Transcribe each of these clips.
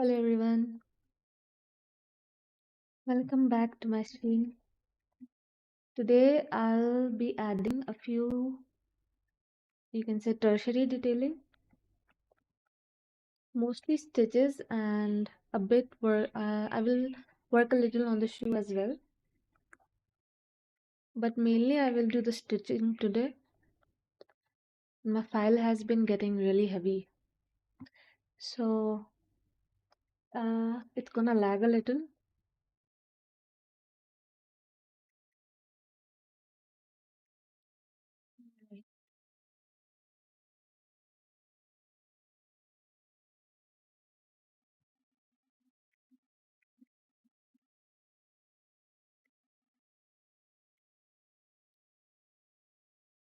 Hello everyone, welcome back to my stream. Today I'll be adding a few, you can say tertiary detailing, mostly stitches and a bit work. I will work a little on the shoe as well, but mainly I will do the stitching today. My file has been getting really heavy, so it's gonna lag a little.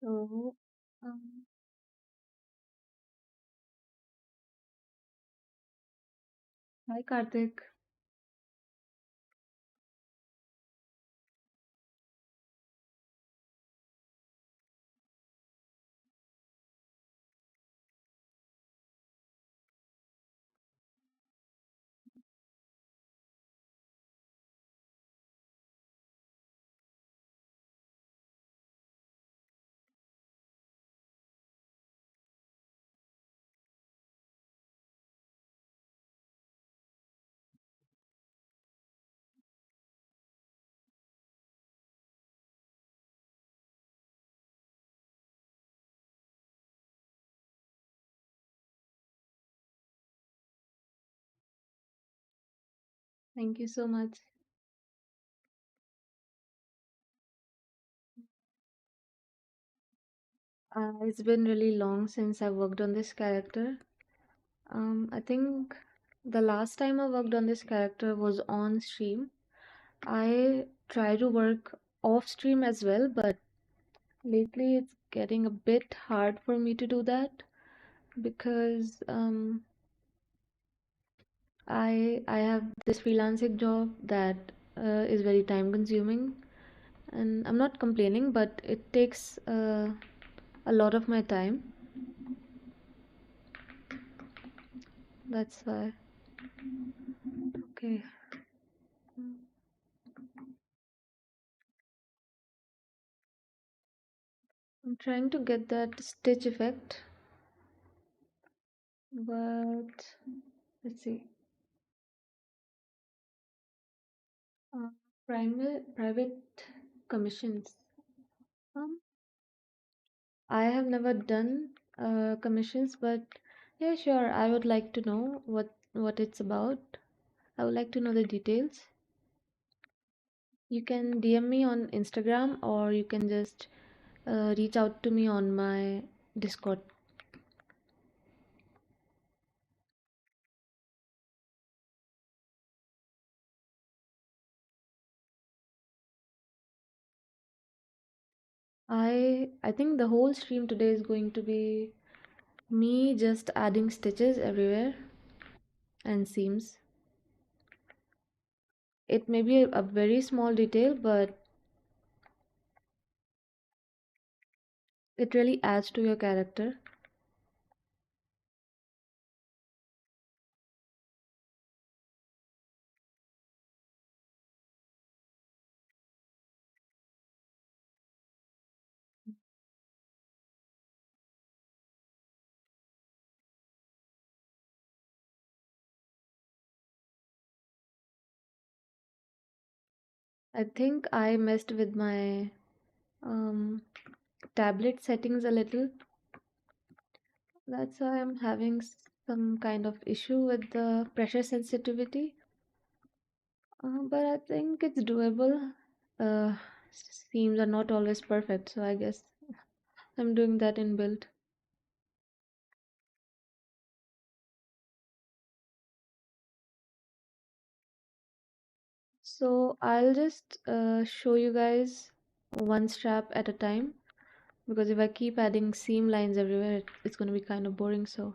So, um, hi Karthik. Thank you so much. It's been really long since I worked on this character. I think the last time I worked on this character was on stream. I try to work off stream as well, but lately it's getting a bit hard for me to do that because I have this freelancing job that is very time consuming, and I'm not complaining, but it takes a lot of my time. That's why. Okay. I'm trying to get that stitch effect, but let's see. Uh, private commissions. Um, I have never done commissions, but yeah, sure. I would like to know what it's about. I would like to know the details. You can DM me on Instagram, or you can just reach out to me on my Discord. I think the whole stream today is going to be me just adding stitches everywhere and seams. It may be a very small detail, but it really adds to your character. I think I messed with my um, tablet settings a little. That's why I'm having some kind of issue with the pressure sensitivity. But I think it's doable. Uh, Seams are not always perfect, so I guess I'm doing that in build. So I'll just show you guys one strap at a time because if I keep adding seam lines everywhere, it's going to be kind of boring. So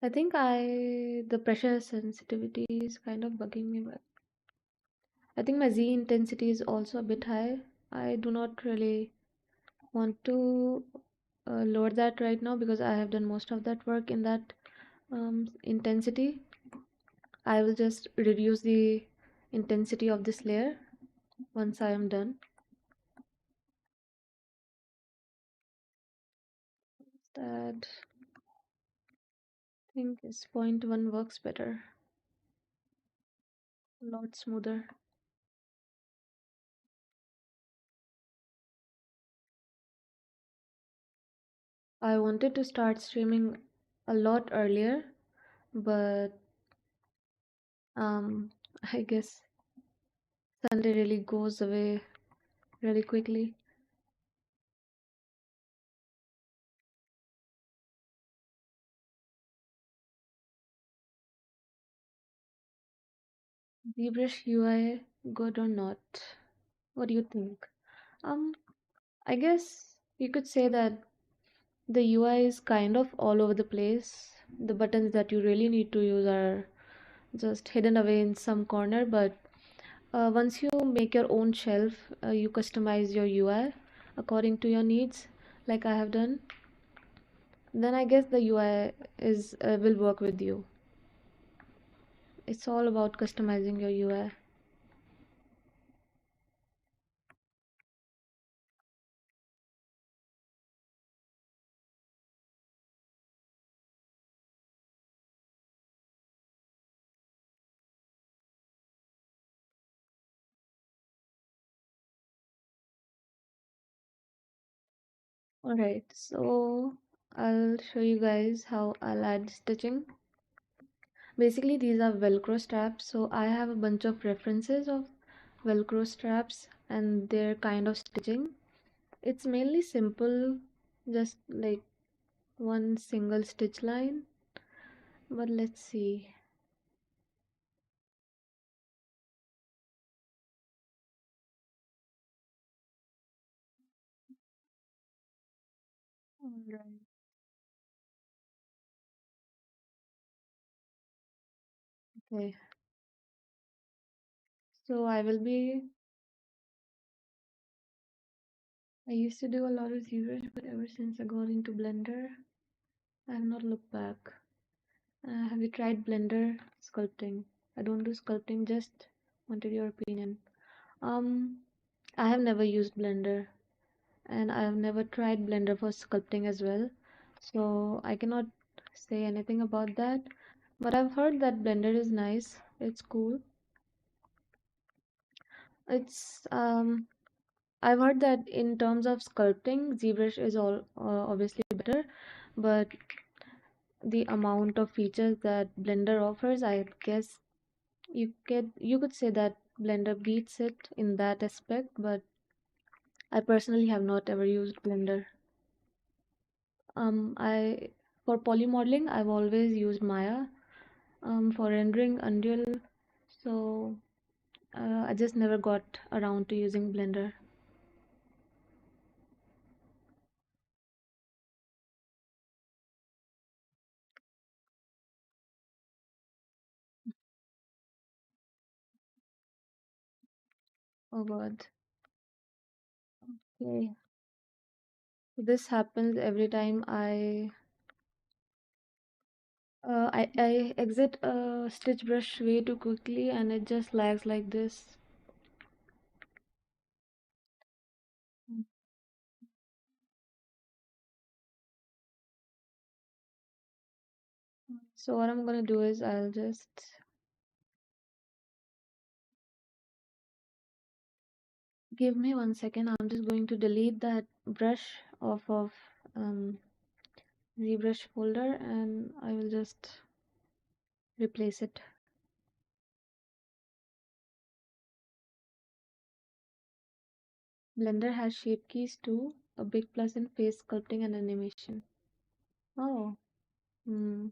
I think the pressure sensitivity is kind of bugging me, but I think my Z intensity is also a bit high. I do not really want to lower that right now because I have done most of that work in that intensity. I will just reduce the intensity of this layer once I am done. That I think is point one works better, a lot smoother. I wanted to start streaming a lot earlier, but um, I guess Sunday really goes away really quickly. ZBrush UI, good or not? What do you think? Um, I guess you could say that the UI is kind of all over the place. The buttons that you really need to use are just hidden away in some corner, but once you make your own shelf, you customize your UI according to your needs, like I have done, then I guess the UI is will work with you. It's all about customizing your UI. Alright, so I'll show you guys how I'll add stitching. Basically, these are Velcro straps, so I have a bunch of references of Velcro straps and their kind of stitching. It's mainly simple, just like one single stitch line, but let's see. Alright. Okay, so I used to do a lot of zeros, but ever since I got into Blender, I have not looked back. Have you tried Blender sculpting? I don't do sculpting, just wanted your opinion. Um, I have never used Blender and I have never tried Blender for sculpting as well. So I cannot say anything about that. But I've heard that Blender is nice. It's cool. It's I've heard that in terms of sculpting, ZBrush is all obviously better, but the amount of features that Blender offers, I guess you could say that Blender beats it in that aspect, but I personally have not ever used Blender. I for polymodeling I've always used Maya. For rendering Unreal, so I just never got around to using Blender. Oh God. Okay. This happens every time I exit a stitch brush way too quickly and it just lags like this. Mm. So what I'm gonna do is I'll just give me 1 second. I'm just going to delete that brush off of um, ZBrush folder and I will just replace it. Blender has shape keys too, a big plus in face sculpting and animation. Oh, hmm.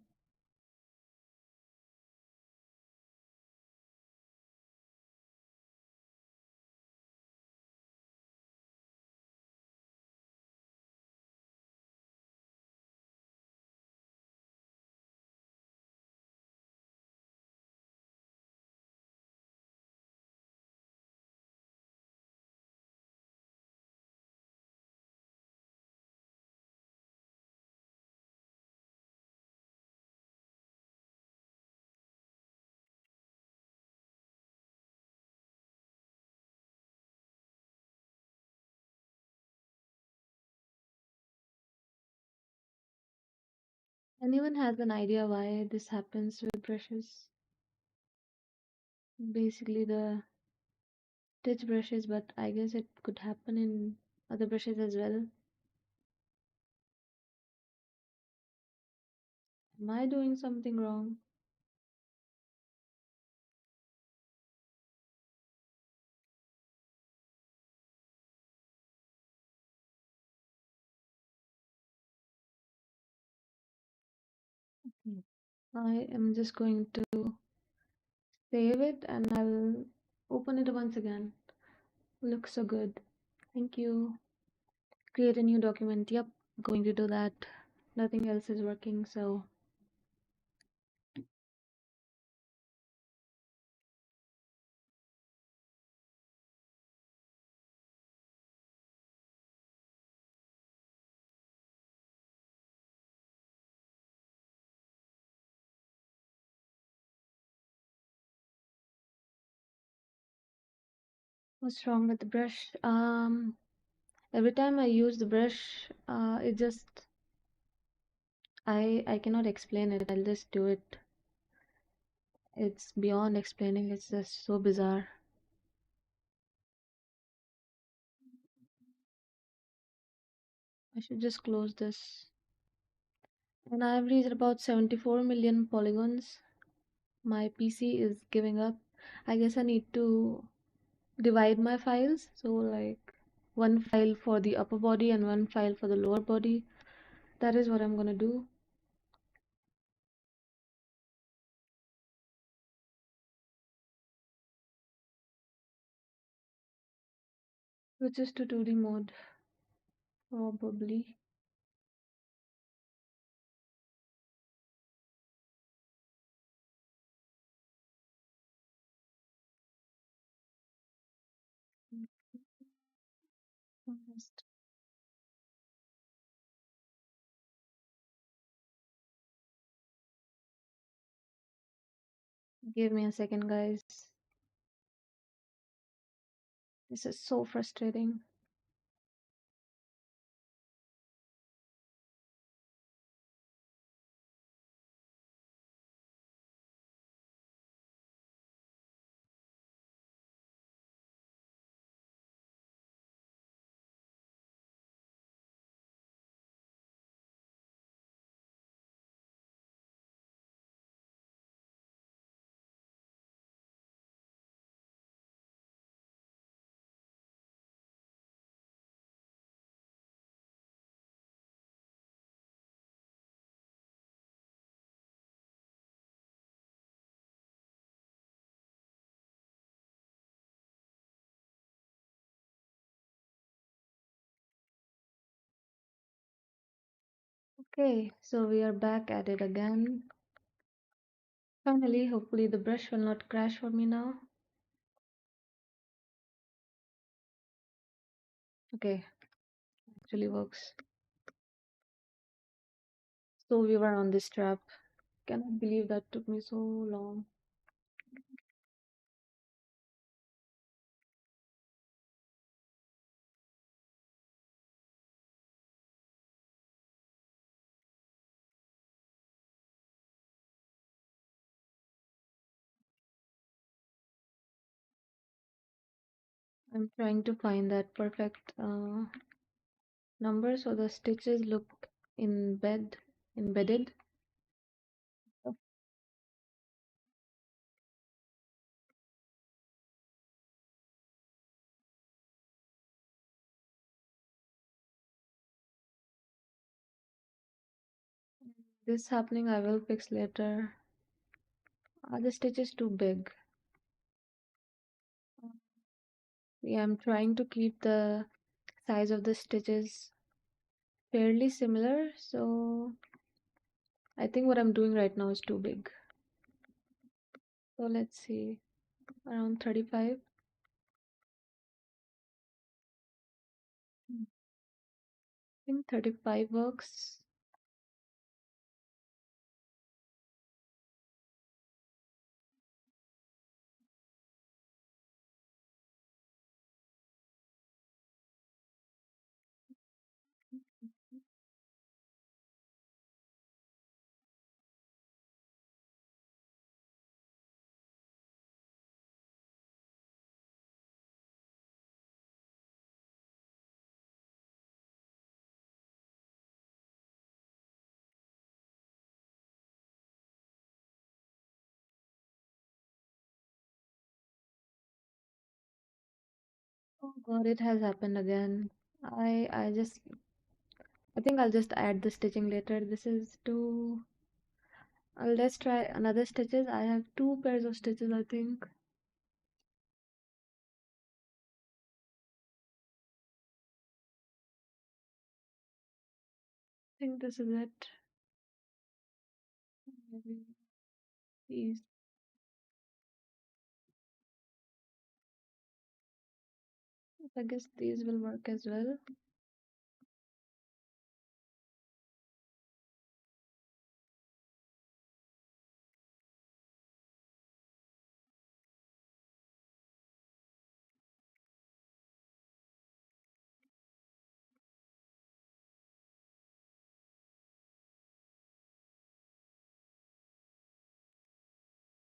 Anyone has an idea why this happens with brushes? Basically the stitch brushes, but I guess it could happen in other brushes as well. Am I doing something wrong? Hmm. I am just going to save it and I'll open it once again. Looks so good. Thank you. Create a new document. Yep, going to do that. Nothing else is working, so what's wrong with the brush? Every time I use the brush, it just I cannot explain it. I'll just do it. It's beyond explaining. It's just so bizarre. I should just close this. And I've reached about 74 million polygons. My PC is giving up. I guess I need to divide my files. So like one file for the upper body and one file for the lower body. That is what I'm gonna do. Which is to 2D mode, probably. Just give me a second, guys. This is so frustrating. Okay, so we are back at it again. Finally, hopefully the brush will not crash for me now. Okay, actually works. So we were on this trap. Cannot believe that took me so long. I'm trying to find that perfect number so the stitches look embedded. Oh, this happening I will fix later. Are the stitches too big? Yeah, I'm trying to keep the size of the stitches fairly similar, so I think what I'm doing right now is too big. So let's see, around 35. I think 35 works. Oh God, it has happened again. I think I'll just add the stitching later. This is too. Let's try another stitches. I have two pairs of stitches, I think. I think this is it. Maybe these. I guess these will work as well.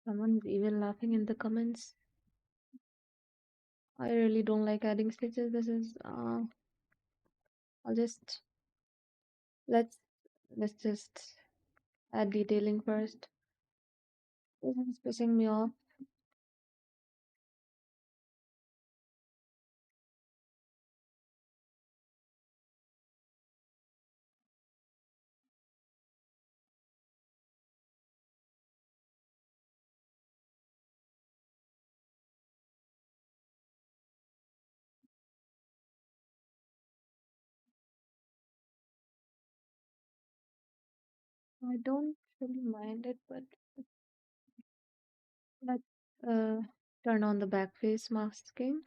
Someone's even laughing in the comments. I really don't like adding stitches. I'll just let's let's just add detailing first. This is pissing me off. I don't really mind it, but let's turn on the back face masking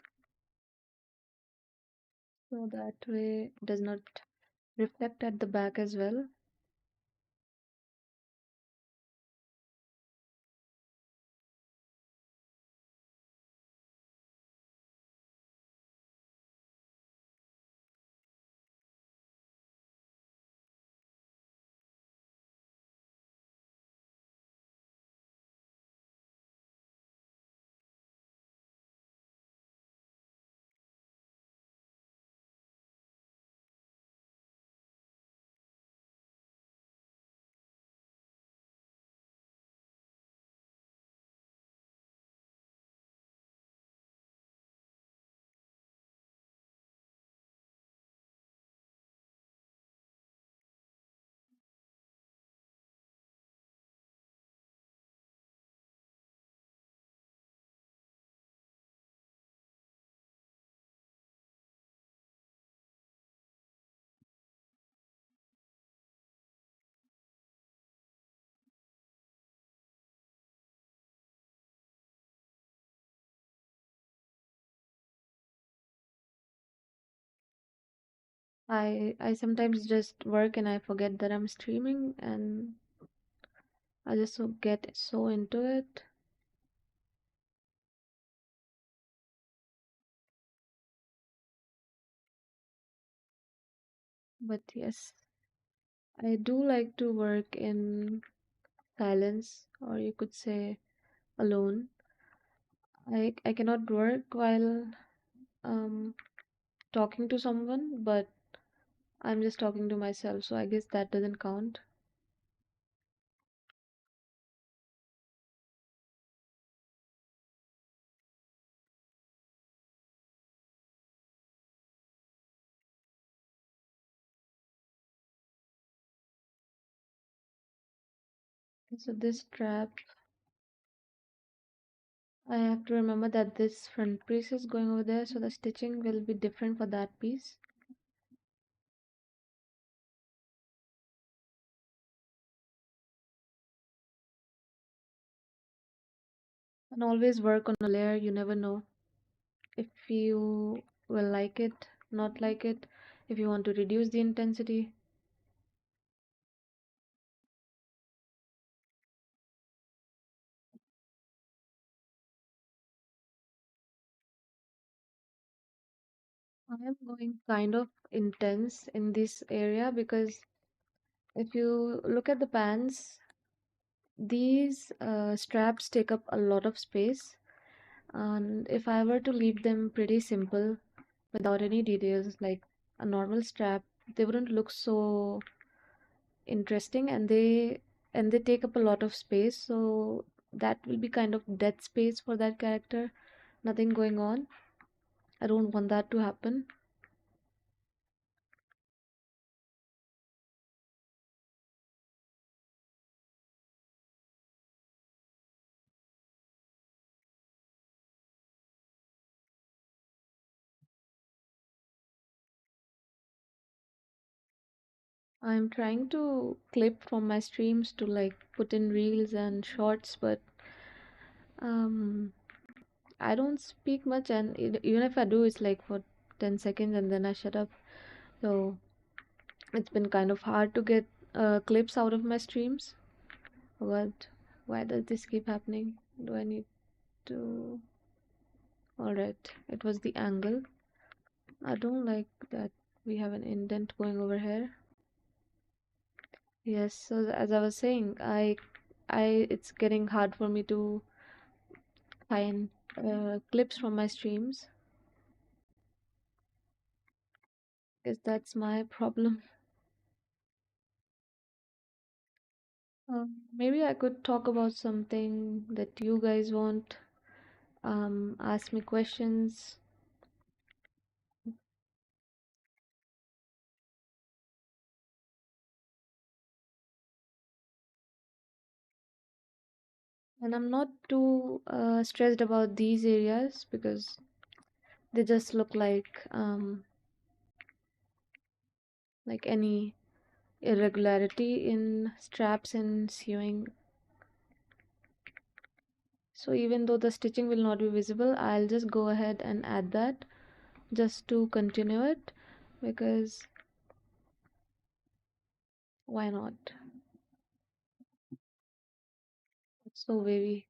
so that way it does not reflect at the back as well. I sometimes just work and I forget that I'm streaming and I just get so into it. But yes, I do like to work in silence, or you could say alone. I cannot work while um talking to someone, but I'm just talking to myself, so I guess that doesn't count. So this strap, I have to remember that this front piece is going over there, so the stitching will be different for that piece. And always work on a layer, you never know if you will like it, not like it, if you want to reduce the intensity. I am going kind of intense in this area because if you look at the pants, these straps take up a lot of space. And if I were to leave them pretty simple without any details like a normal strap, they wouldn't look so interesting and they take up a lot of space. So that will be kind of dead space for that character, nothing going on. I don't want that to happen. I'm trying to clip from my streams to like put in reels and shorts, but um, I don't speak much, and even if I do, it's like for 10 seconds and then I shut up. So it's been kind of hard to get clips out of my streams. But why does this keep happening? Do I need to? Alright, it was the angle. I don't like that we have an indent going over here. Yes, so as I was saying, it's getting hard for me to find clips from my streams because that's my problem. Maybe I could talk about something that you guys want. Ask me questions. And I'm not too stressed about these areas because they just look like any irregularity in straps and sewing. So even though the stitching will not be visible, I'll just go ahead and add that just to continue it because why not? It's so wavy.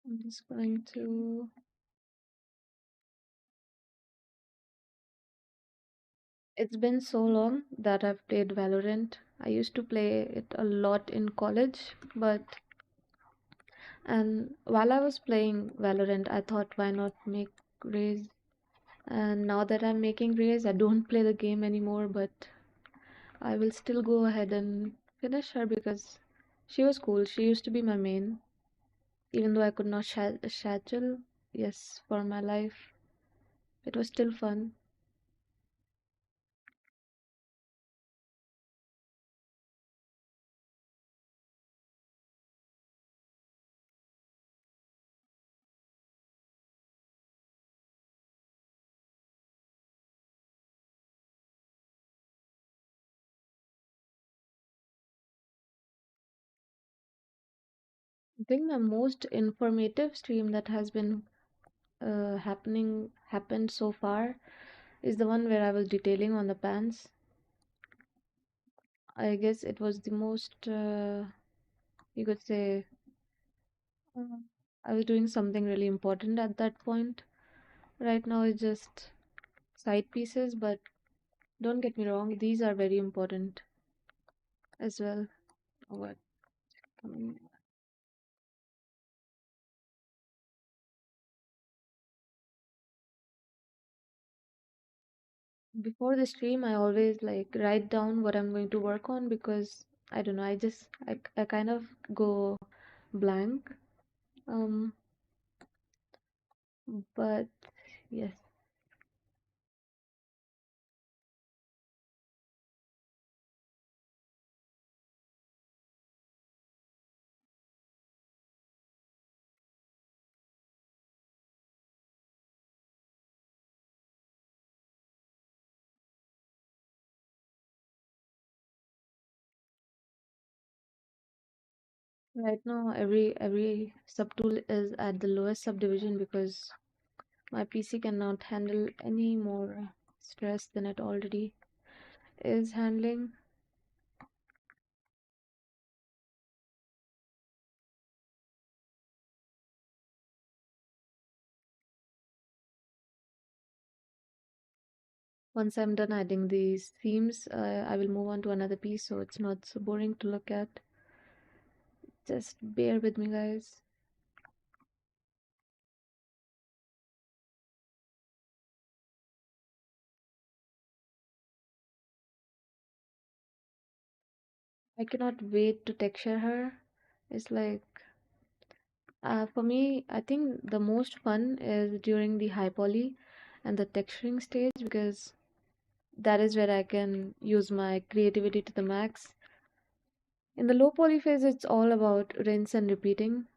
I'm just going to. It's been so long that I've played Valorant. I used to play it a lot in college, but and while I was playing Valorant, I thought why not make Raze? And now that I'm making Raze, I don't play the game anymore, but I will still go ahead and finish her because she was cool. She used to be my main, even though I could not schedule. Yes, for my life, it was still fun. I think the most informative stream that has been happened so far is the one where I was detailing on the pants. I guess it was the most you could say uh, I was doing something really important at that point. Right now it's just side pieces, but don't get me wrong, these are very important as well. What? Um, Before the stream, I always like write down what I'm going to work on because I don't know, I kind of go blank. Um, but yes, right now every subtool is at the lowest subdivision because my PC cannot handle any more stress than it already is handling. Once I'm done adding these themes, I will move on to another piece so it's not so boring to look at. Just bear with me, guys. I cannot wait to texture her. It's like, for me, I think the most fun is during the high poly and the texturing stage because that is where I can use my creativity to the max. In the low poly phase, it's all about rinse and repeating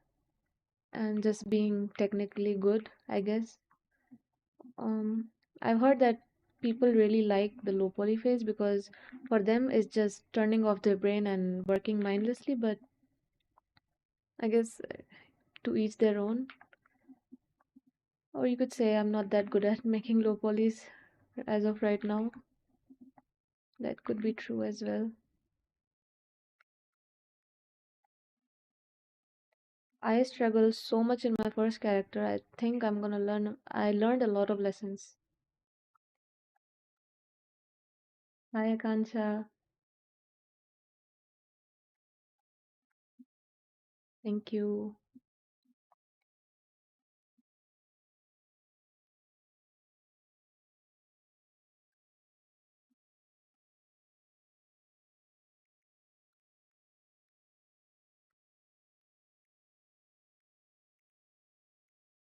and just being technically good, I guess. Um, I've heard that people really like the low poly phase because for them it's just turning off their brain and working mindlessly, but I guess to each their own. Or you could say I'm not that good at making low polys as of right now. That could be true as well. I struggled so much in my first character. I think I learned a lot of lessons. Hi, Akansha. Thank you.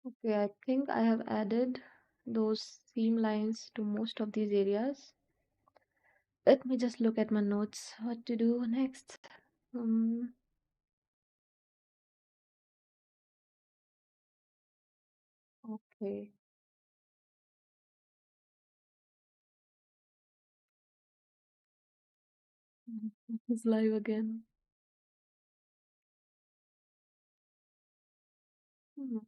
Okay, I think I have added those seam lines to most of these areas. Let me just look at my notes. What to do next? Um, okay. It's live again. Hmm.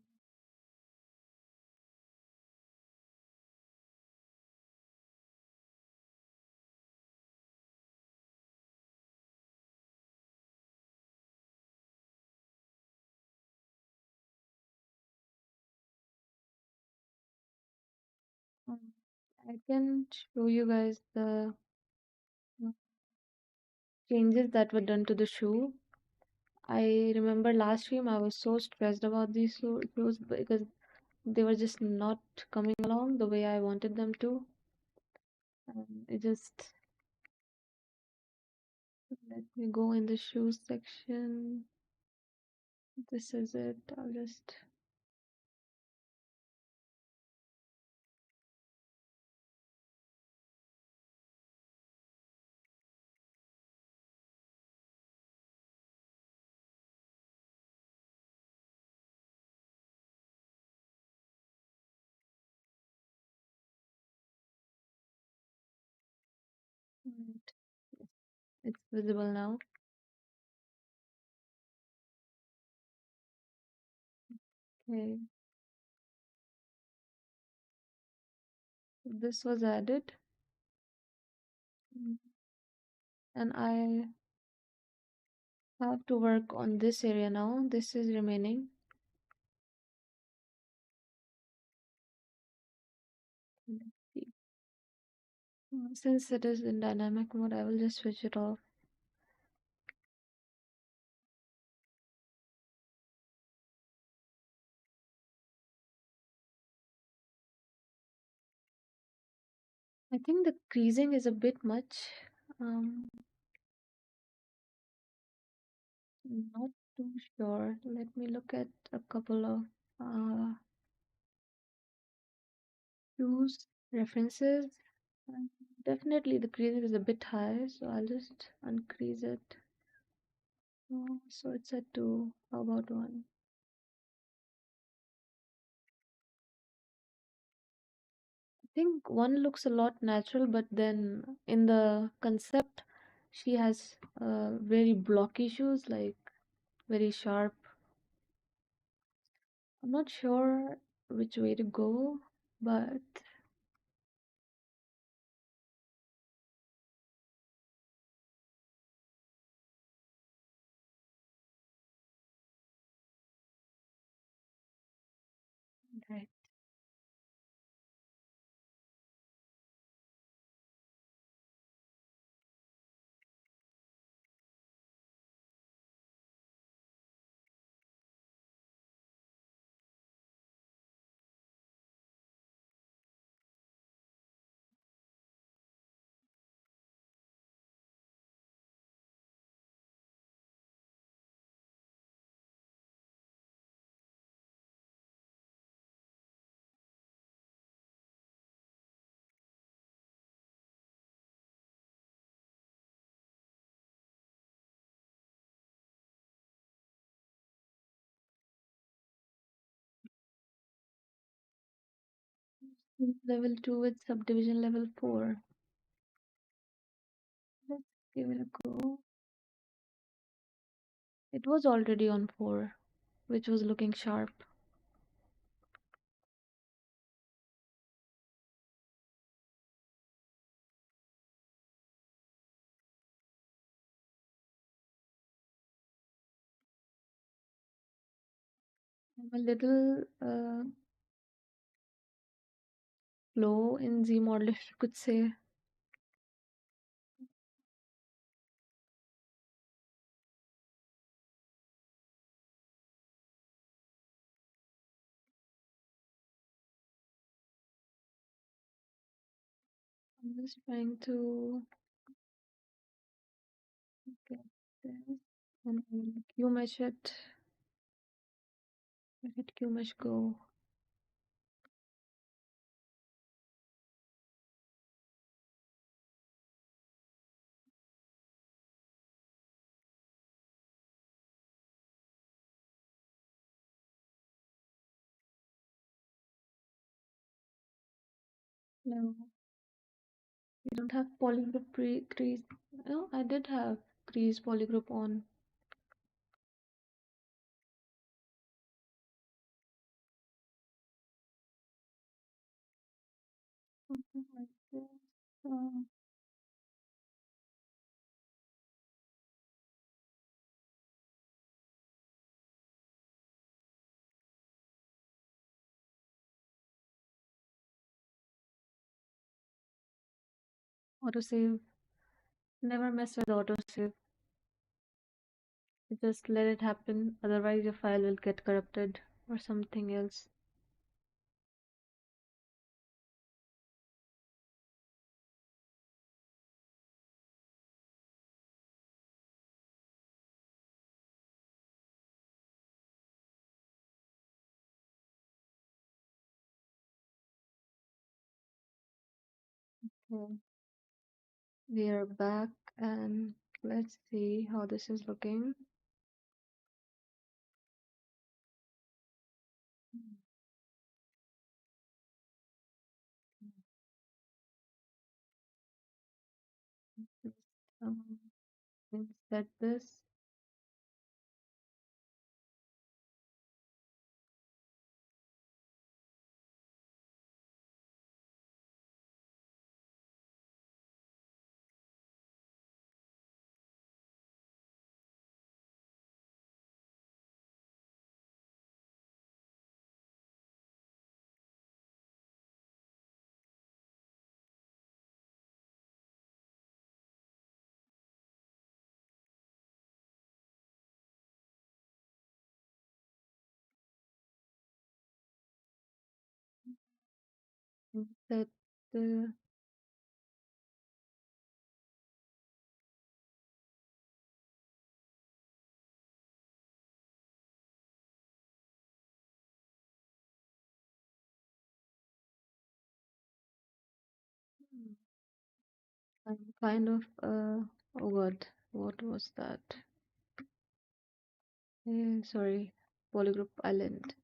Um, I can show you guys the changes that were done to the shoe. I remember last stream I was so stressed about these shoes because they were just not coming along the way I wanted them to. It just let me go in the shoes section. This is it. I'll just right. Yes, it's visible now. Okay, this was added, mm, and I have to work on this area now. This is remaining. Let's see. Since it is in dynamic mode, I will just switch it off. I think the creasing is a bit much. Um, Not too sure. Let me look at a couple of shoes references. Um, Definitely the creasing is a bit high, so I'll just uncrease it. Oh, so it's at 2. How about 1? I think 1 looks a lot natural, but then in the concept, she has very blocky shoes, like very sharp. I'm not sure which way to go, but right. Level 2 with subdivision level 4. Let's give it a go. It was already on 4, which was looking sharp. I'm a little low in Z model, if you could say. I'm just trying to get this and I will Q mesh it. Let Q mesh go. No, we don't have polygroup crease. No, I did have crease polygroup on. Something like this. Uh, Autosave. Never mess with autosave. Just let it happen. Otherwise, your file will get corrupted or something else. Okay. We are back and let's see how this is looking. Just, um, Inset this. Inset the hmm, I'm kind of oh god, what was that? Sorry, polygroup island.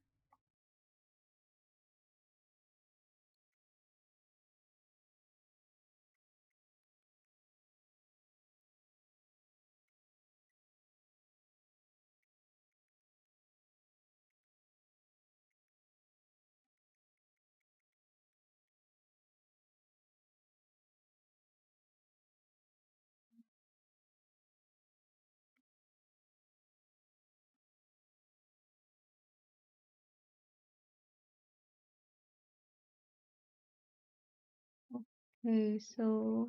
Okay, so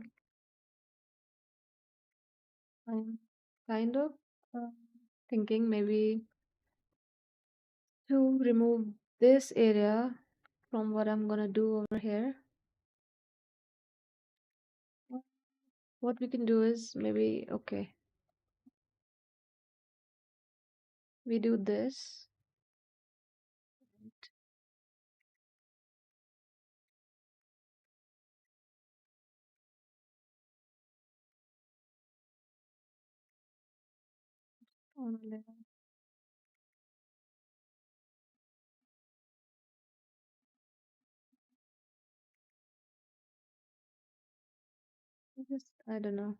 I'm kind of uh, thinking maybe to remove this area from what I'm gonna do over here. What we can do is maybe, okay, we do this. On a layer. I don't know.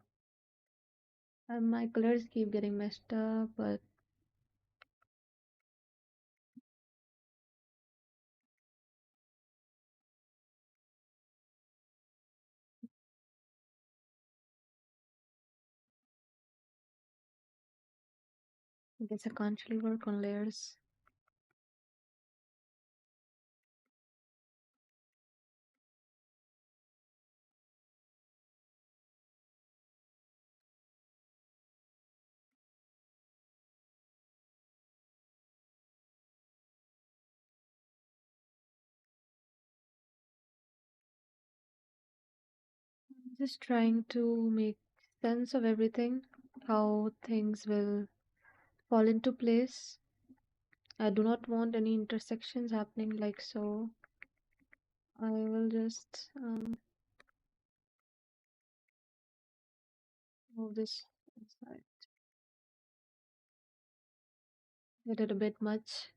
My colors keep getting messed up, but I guess I can't really work on layers. Just trying to make sense of everything, how things will fall into place. I do not want any intersections happening like so. I will just move this aside. Get it a bit much.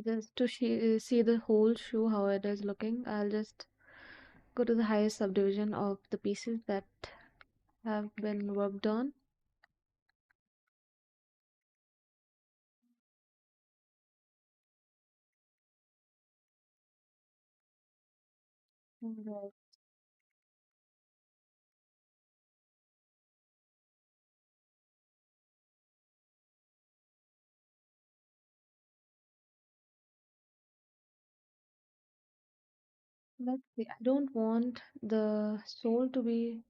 Just to see the whole shoe, how it is looking, I'll just go to the highest subdivision of the pieces that have been worked on. Right. Let's see. I don't want the sole to be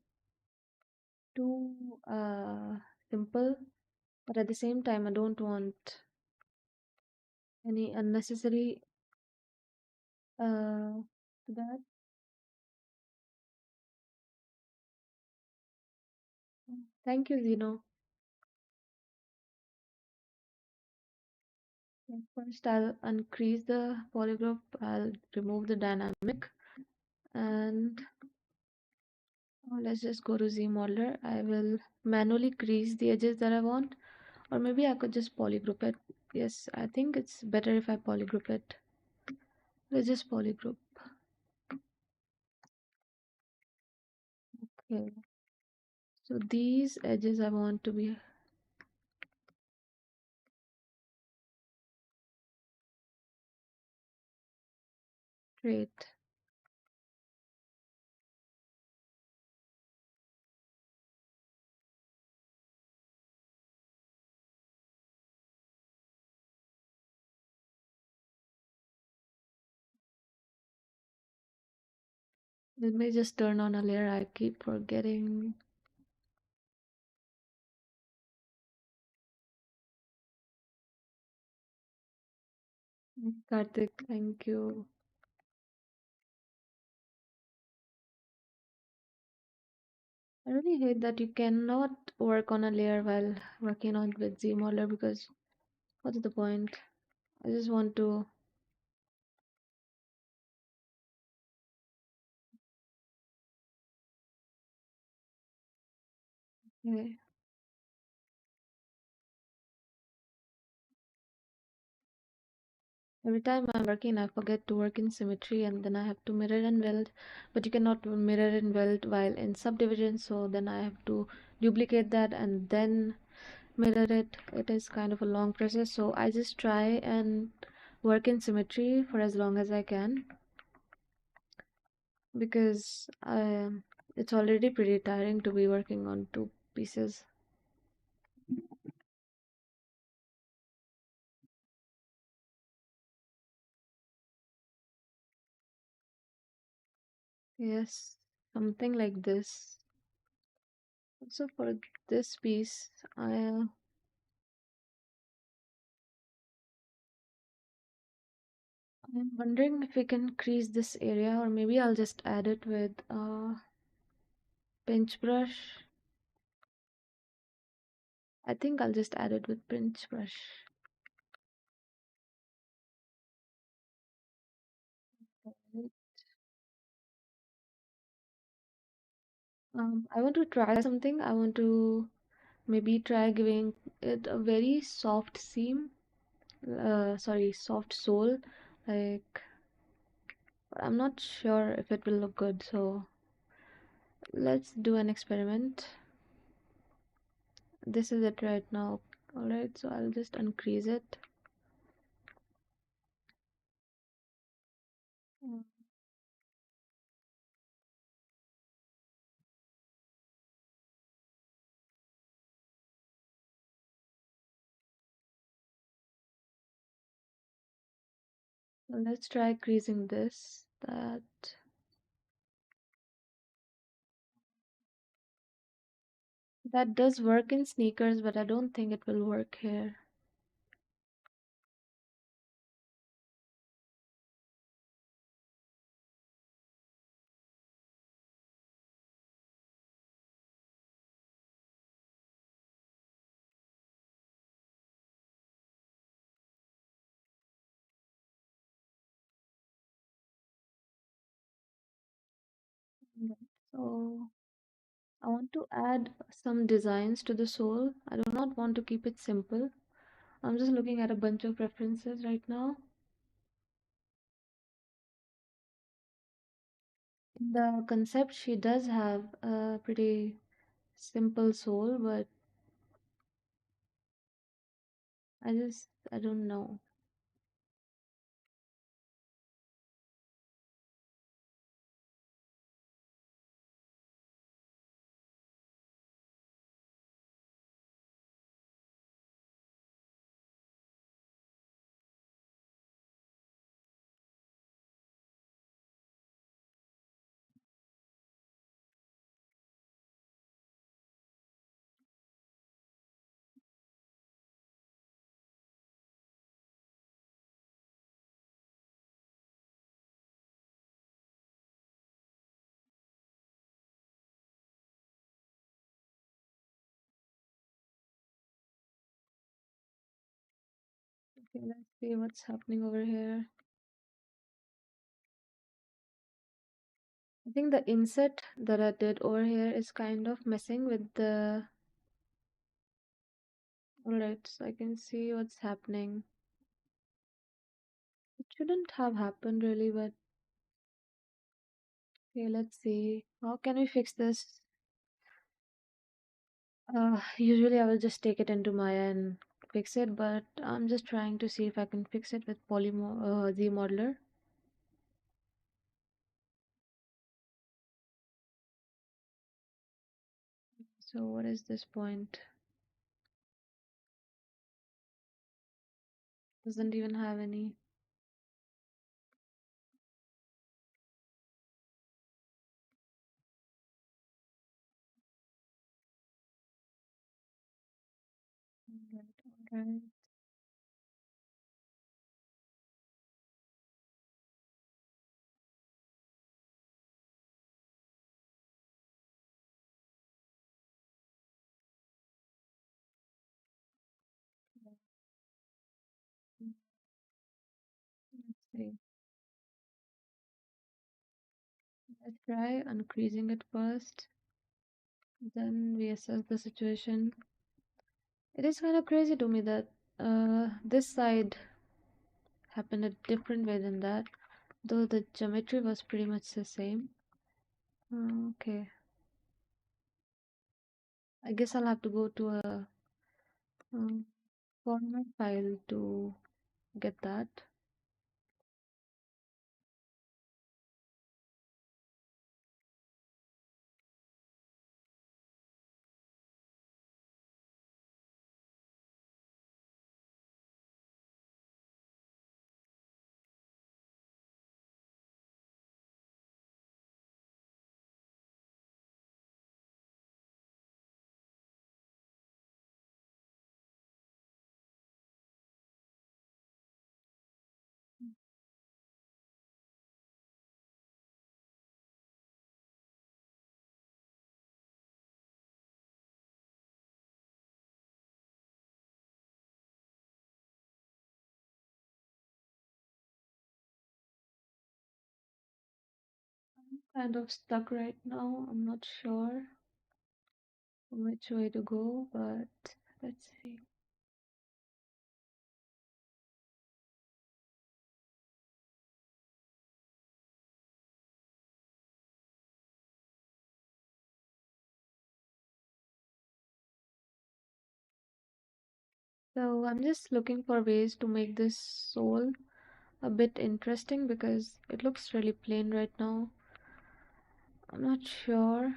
too simple, but at the same time, I don't want any unnecessary to that. Thank you, Zeno. First, I'll increase the polygroup. I'll remove the dynamic, and let's just go to Z modeler. I will manually crease the edges that I want, or maybe I could just polygroup it. Yes, I think it's better if I polygroup it. Let's just polygroup. Okay. So these edges I want to be straight. Let me just turn on a layer. I keep forgetting. Karthik, thank you. I really hate that you cannot work on a layer while working on with Zmodeler because what's the point? I just want to. Okay. Every time I'm working, I forget to work in symmetry and then I have to mirror and weld. But you cannot mirror and weld while in subdivision, so then I have to duplicate that and then mirror it. It is kind of a long process, so I just try and work in symmetry for as long as I can because it's already pretty tiring to be working on two pieces. Yes, something like this. Also for this piece, I'm wondering if we can crease this area or maybe I'll just add it with a pinch brush. I think I'll just add it with pinch brush. I want to try something. I want to maybe try giving it a very soft seam, sorry, soft sole. Like, I'm not sure if it will look good. So let's do an experiment. This is it right now. All right, so I'll just increase it. Mm. So let's try creasing this. That does work in sneakers, but I don't think it will work here. Right. So I want to add some designs to the sole. I do not want to keep it simple. I'm just looking at a bunch of references right now. In the concept, she does have a pretty simple sole, but I don't know. Okay, let's see what's happening over here. I think the inset that I did over here is kind of messing with the. Alright, so I can see what's happening. It shouldn't have happened really, but okay, let's see. How can we fix this? Usually I will just take it into Maya and fix it, but I'm just trying to see if I can fix it with Z modeler. So what is this point? Doesn't even have any. Alright. Let's see. Let's try increasing it first. Then we assess the situation. It is kind of crazy to me that this side happened a different way than that, though the geometry was pretty much the same. Okay, I guess I'll have to go to a um, format file to get that. Kind of stuck right now. I'm not sure which way to go, but let's see. So I'm just looking for ways to make this soul a bit interesting because it looks really plain right now. I'm not sure.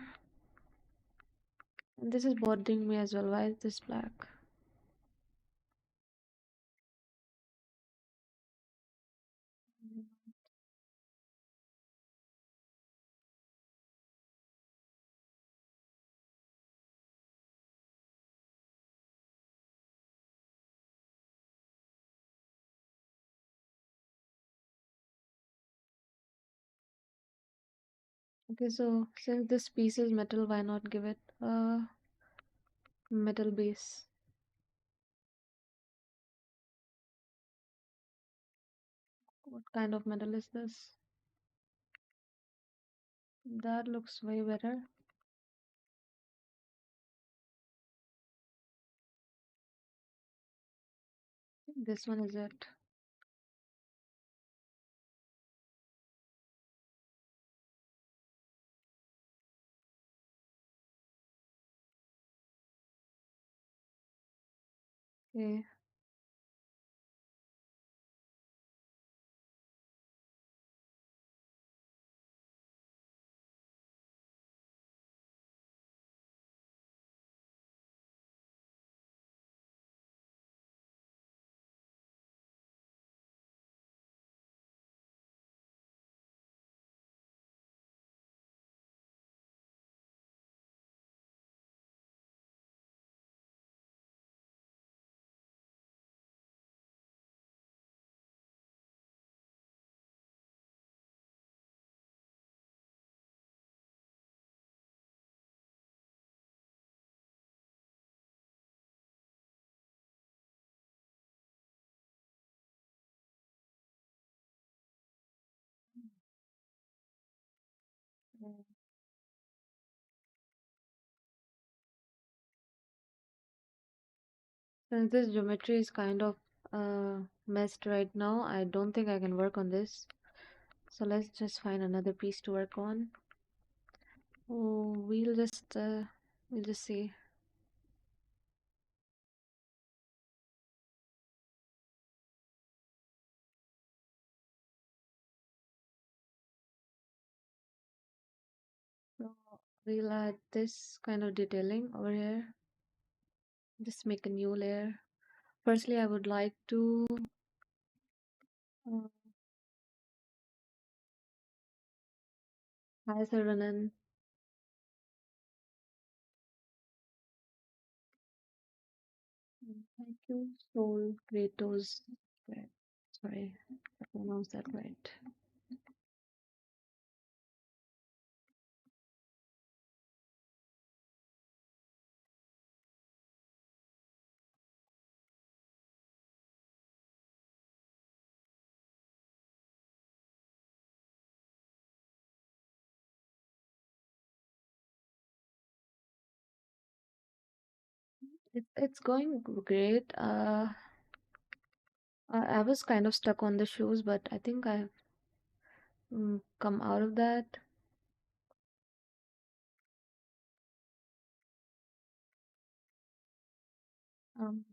And this is bothering me as well. Why is this black? Okay, so since this piece is metal, why not give it a metal base? What kind of metal is this? That looks way better. This one is it. Okay. Mm. Since this geometry is kind of messed right now, I don't think I can work on this. So let's just find another piece to work on. Oh, we'll just see. So we'll add this kind of detailing over here. Just make a new layer. Firstly, I would like to uh, hi Sarvanan. Thank you, Soul Kratos. Right. Sorry, I pronounced that right. It's going great. I was kind of stuck on the shoes, but I think I've come out of that. Um,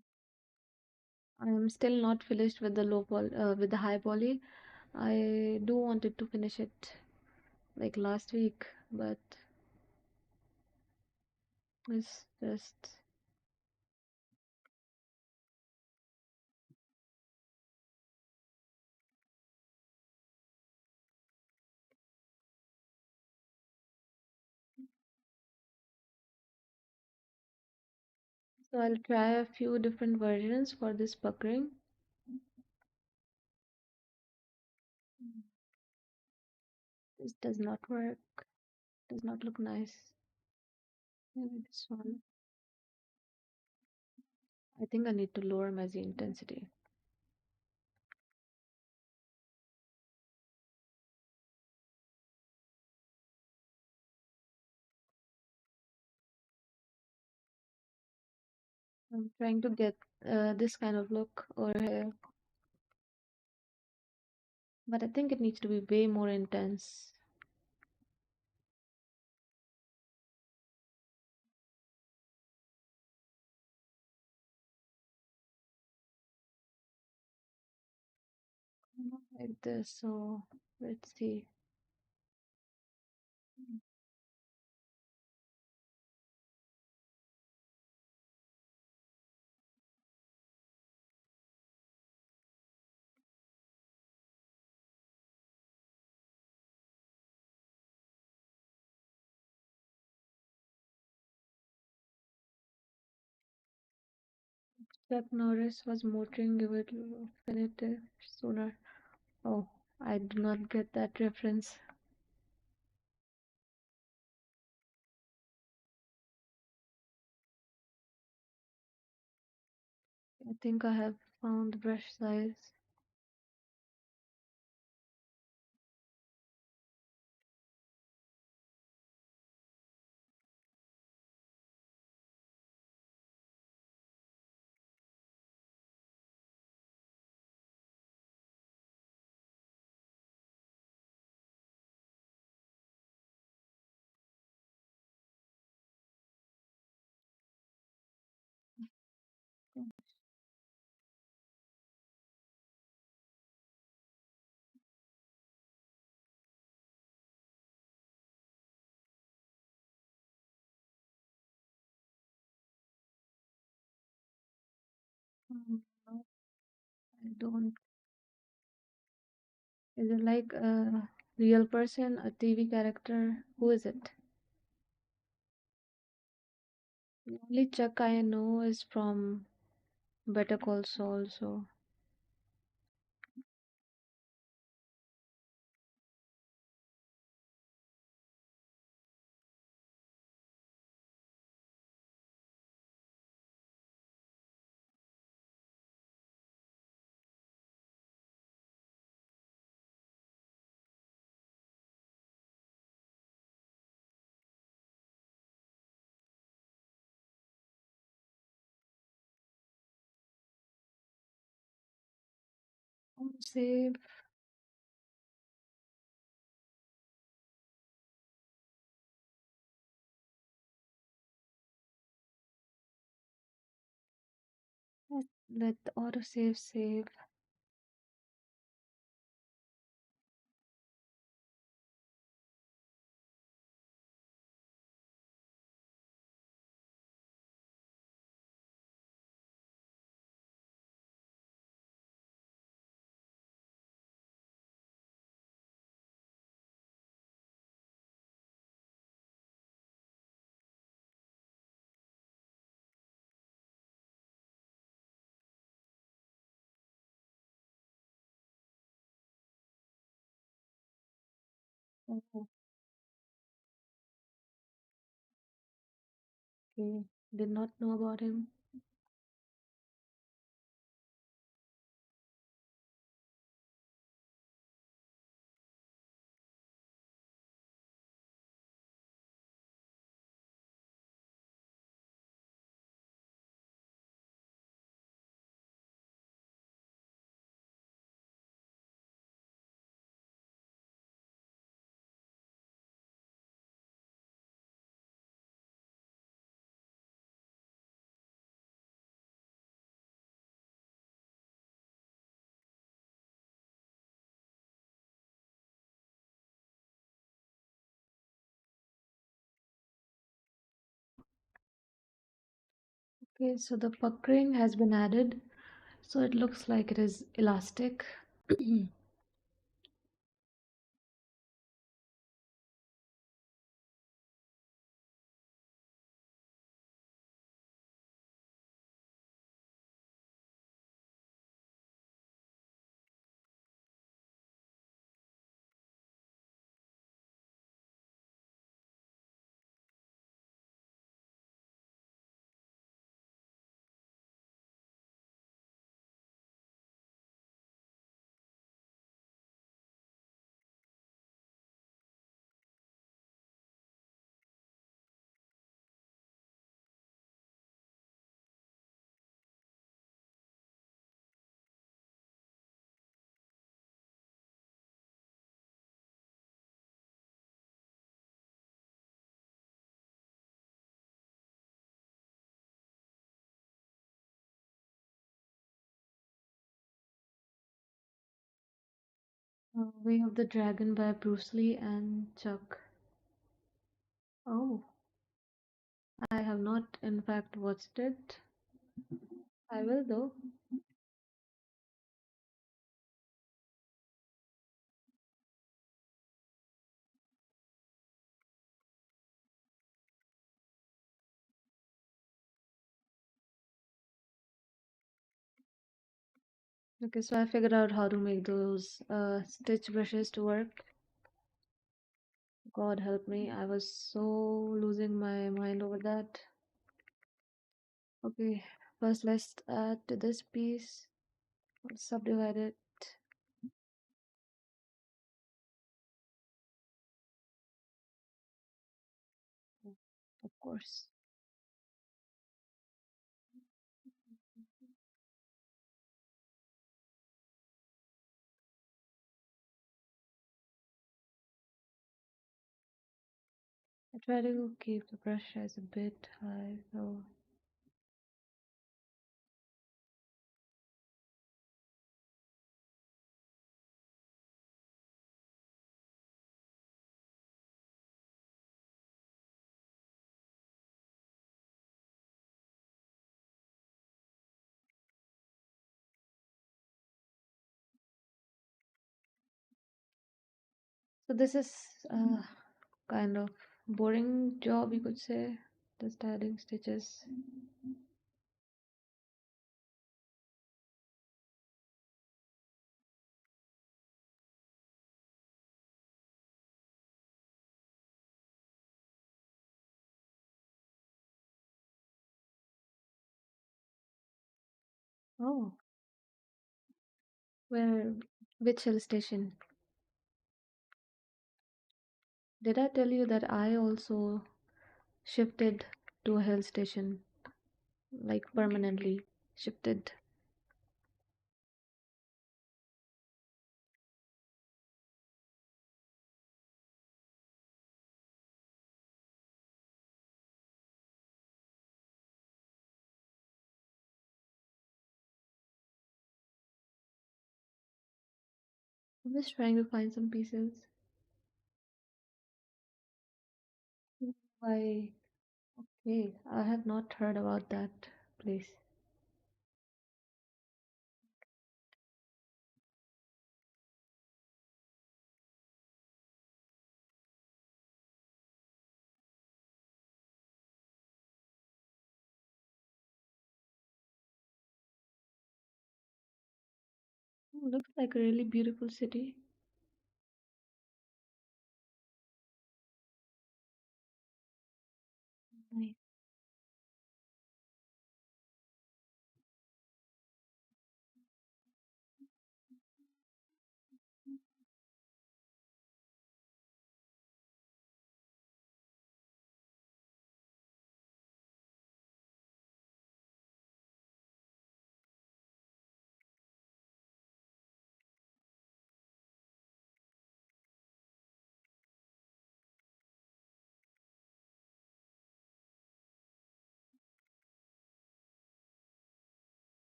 I am still not finished with the with the high poly. I do wanted to finish it like last week, but it's just so I'll try a few different versions for this puckering. This does not work. Does not look nice. Maybe this one. I think I need to lower my Z intensity. I'm trying to get this kind of look over here, but I think it needs to be way more intense. Not like this, so let's see. Chuck Norris was motoring, you would finish it sooner. Oh, I do not get that reference. I think I have found the brush size. No, I don't. Is it like a real person, a TV character? Who is it? The only Chuck I know is from Better Call Saul, so I would say let the autosave save. Oh, okay. Did not know about him. Okay, so the puckering has been added, so it looks like it is elastic. Way of the Dragon by Bruce Lee and Chuck. Oh, I have not in fact watched it. I will though. Okay, so I figured out how to make those stitch brushes to work. God help me, I was so losing my mind over that. Okay, first let's add to this piece, subdivide it. Of course. I try to keep the brush size a bit high, so this is a kind of boring job, you could say, just adding stitches. Oh, where, which hill station? Did I tell you that I also shifted to a hill station, like permanently shifted? I'm just trying to find some pieces. Why? Okay, I have not heard about that place. Oh, looks like a really beautiful city. Nice.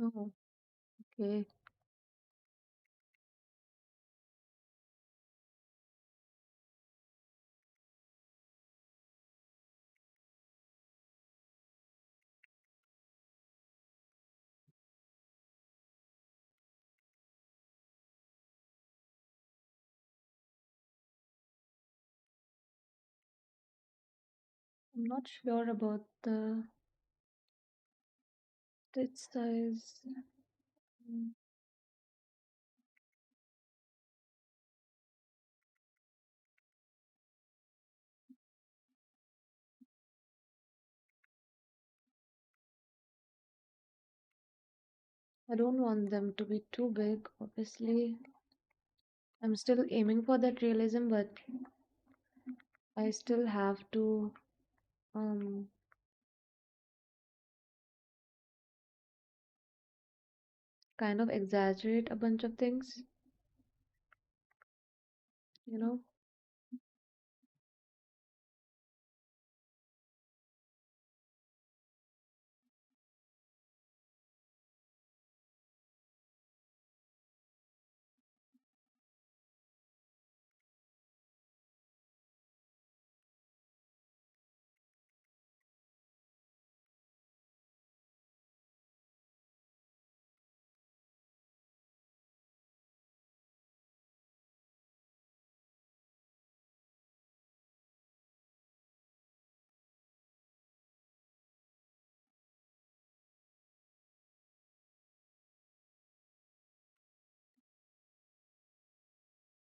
Oh, okay. I'm not sure about the stitch size. Mm, I don't want them to be too big, obviously. I'm still aiming for that realism, but I still have to um kind of exaggerate a bunch of things, you know?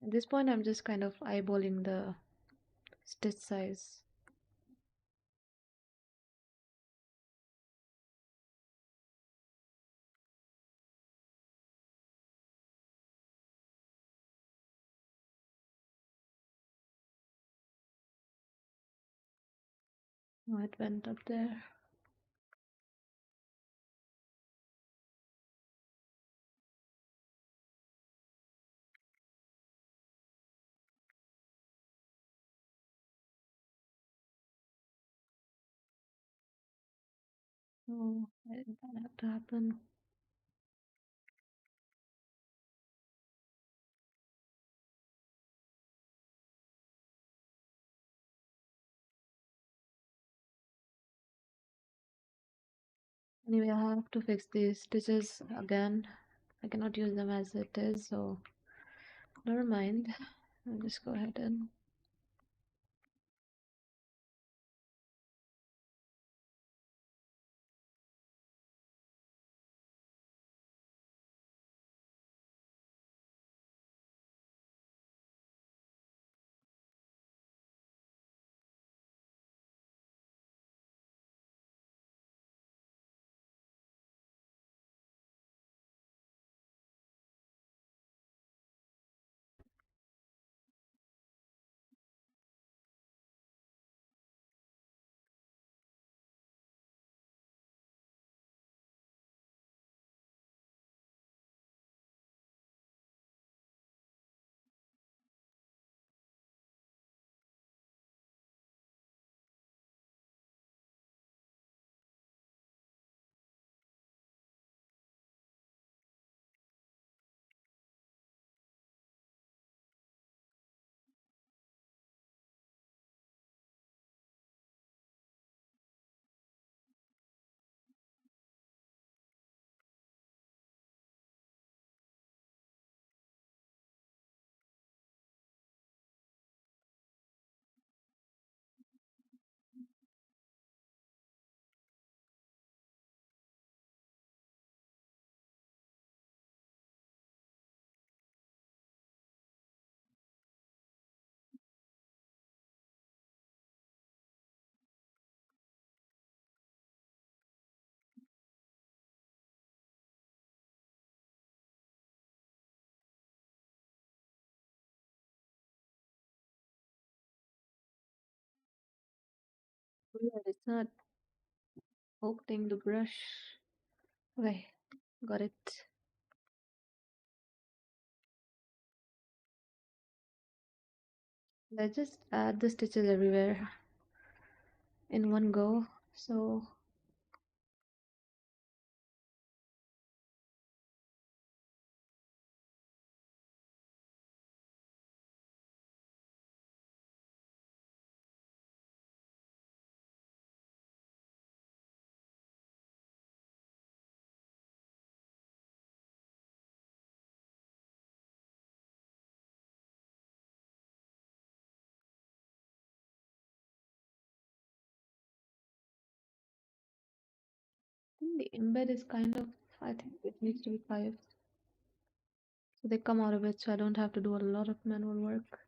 At this point, I'm just kind of eyeballing the stitch size. Oh, it went up there. Oh, why did that have to happen? Anyway, I have to fix these stitches again. I cannot use them as it is, so never mind. I'll just go ahead and weird, it's not opening the brush. Okay, got it. Let's just add the stitches everywhere in one go. So I think the embed is kind of, I think it needs to be 5. So they come out of it, so I don't have to do a lot of manual work.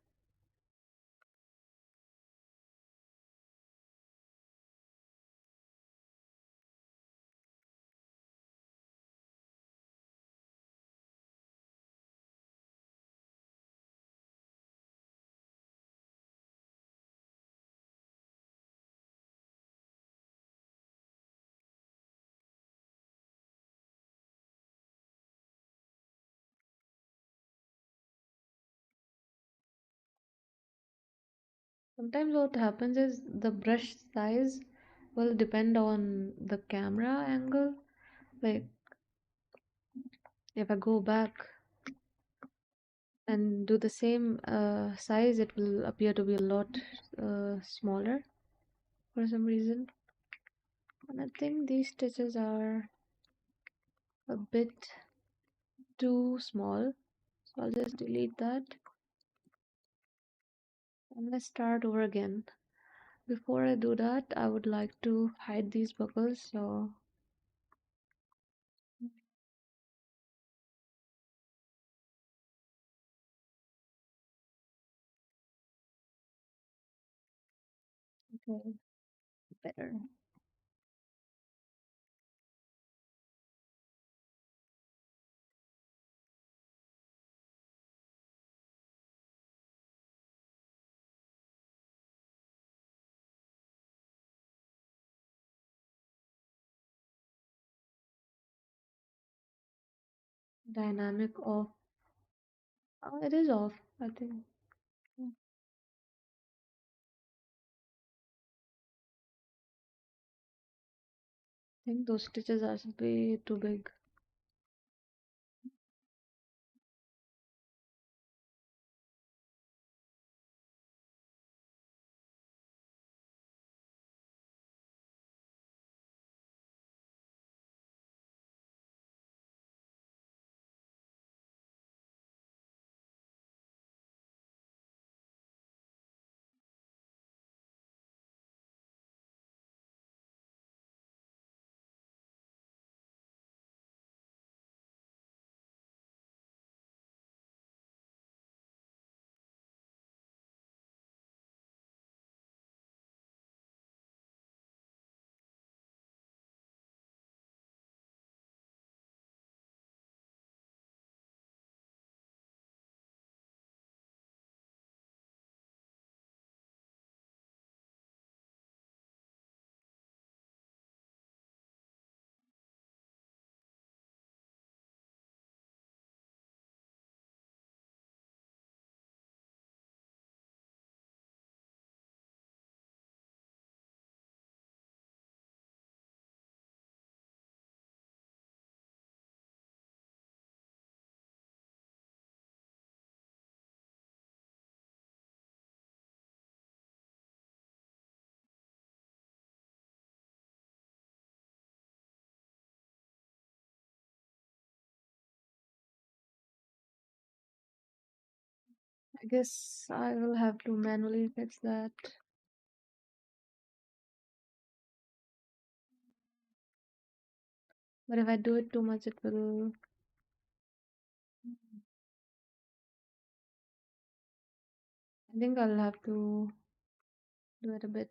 Sometimes what happens is the brush size will depend on the camera angle. Like if I go back and do the same size, it will appear to be a lot smaller for some reason. And I think these stitches are a bit too small. So I'll just delete that and let's start over again. Before I do that, I would like to hide these buckles. So Okay, better. Dynamic off. It is off, I think. I think those stitches are way too big. I guess I will have to manually fix that. But if I do it too much, it will. I think I'll have to do it a bit.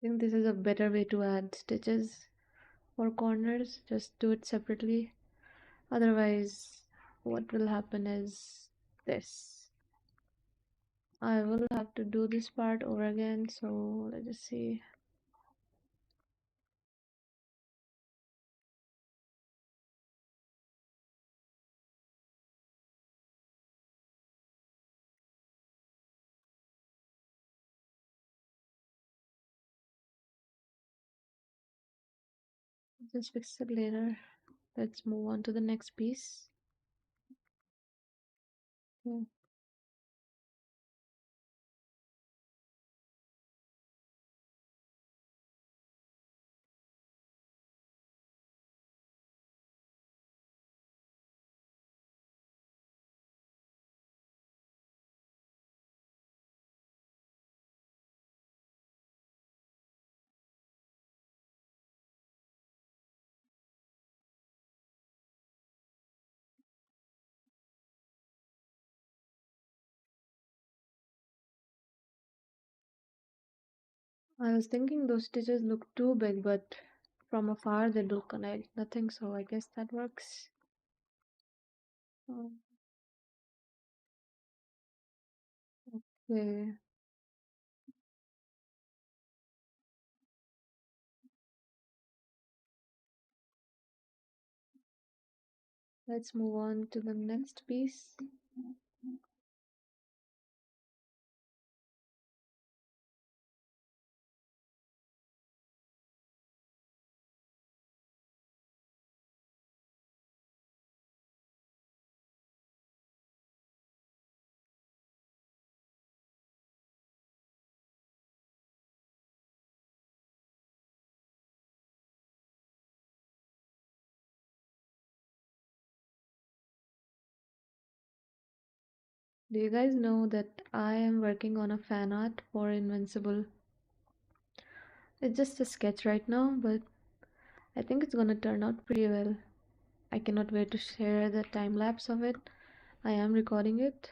I think this is a better way to add stitches for corners. Just do it separately. Otherwise, what will happen is this. I will have to do this part over again. So let's just see. Just fix it later. Let's move on to the next piece. Yeah. I was thinking those stitches look too big, but from afar they look nothing, so I guess that works. Um, Okay, let's move on to the next piece. Do you guys know that I am working on a fan art for Invincible? It's just a sketch right now, but I think it's gonna turn out pretty well. I cannot wait to share the time lapse of it. I am recording it.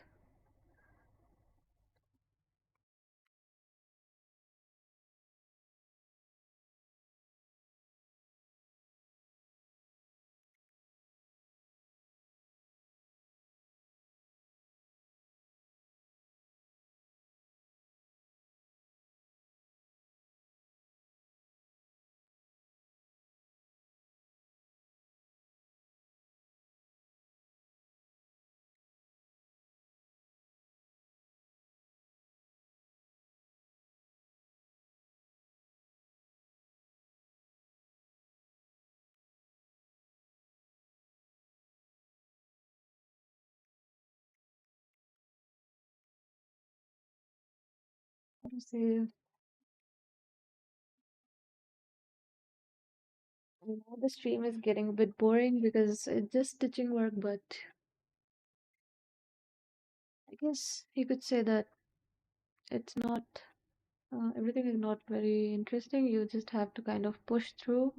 How to say, I know the stream is getting a bit boring because it's just stitching work, but I guess you could say that it's not, everything is not very interesting. You just have to kind of push through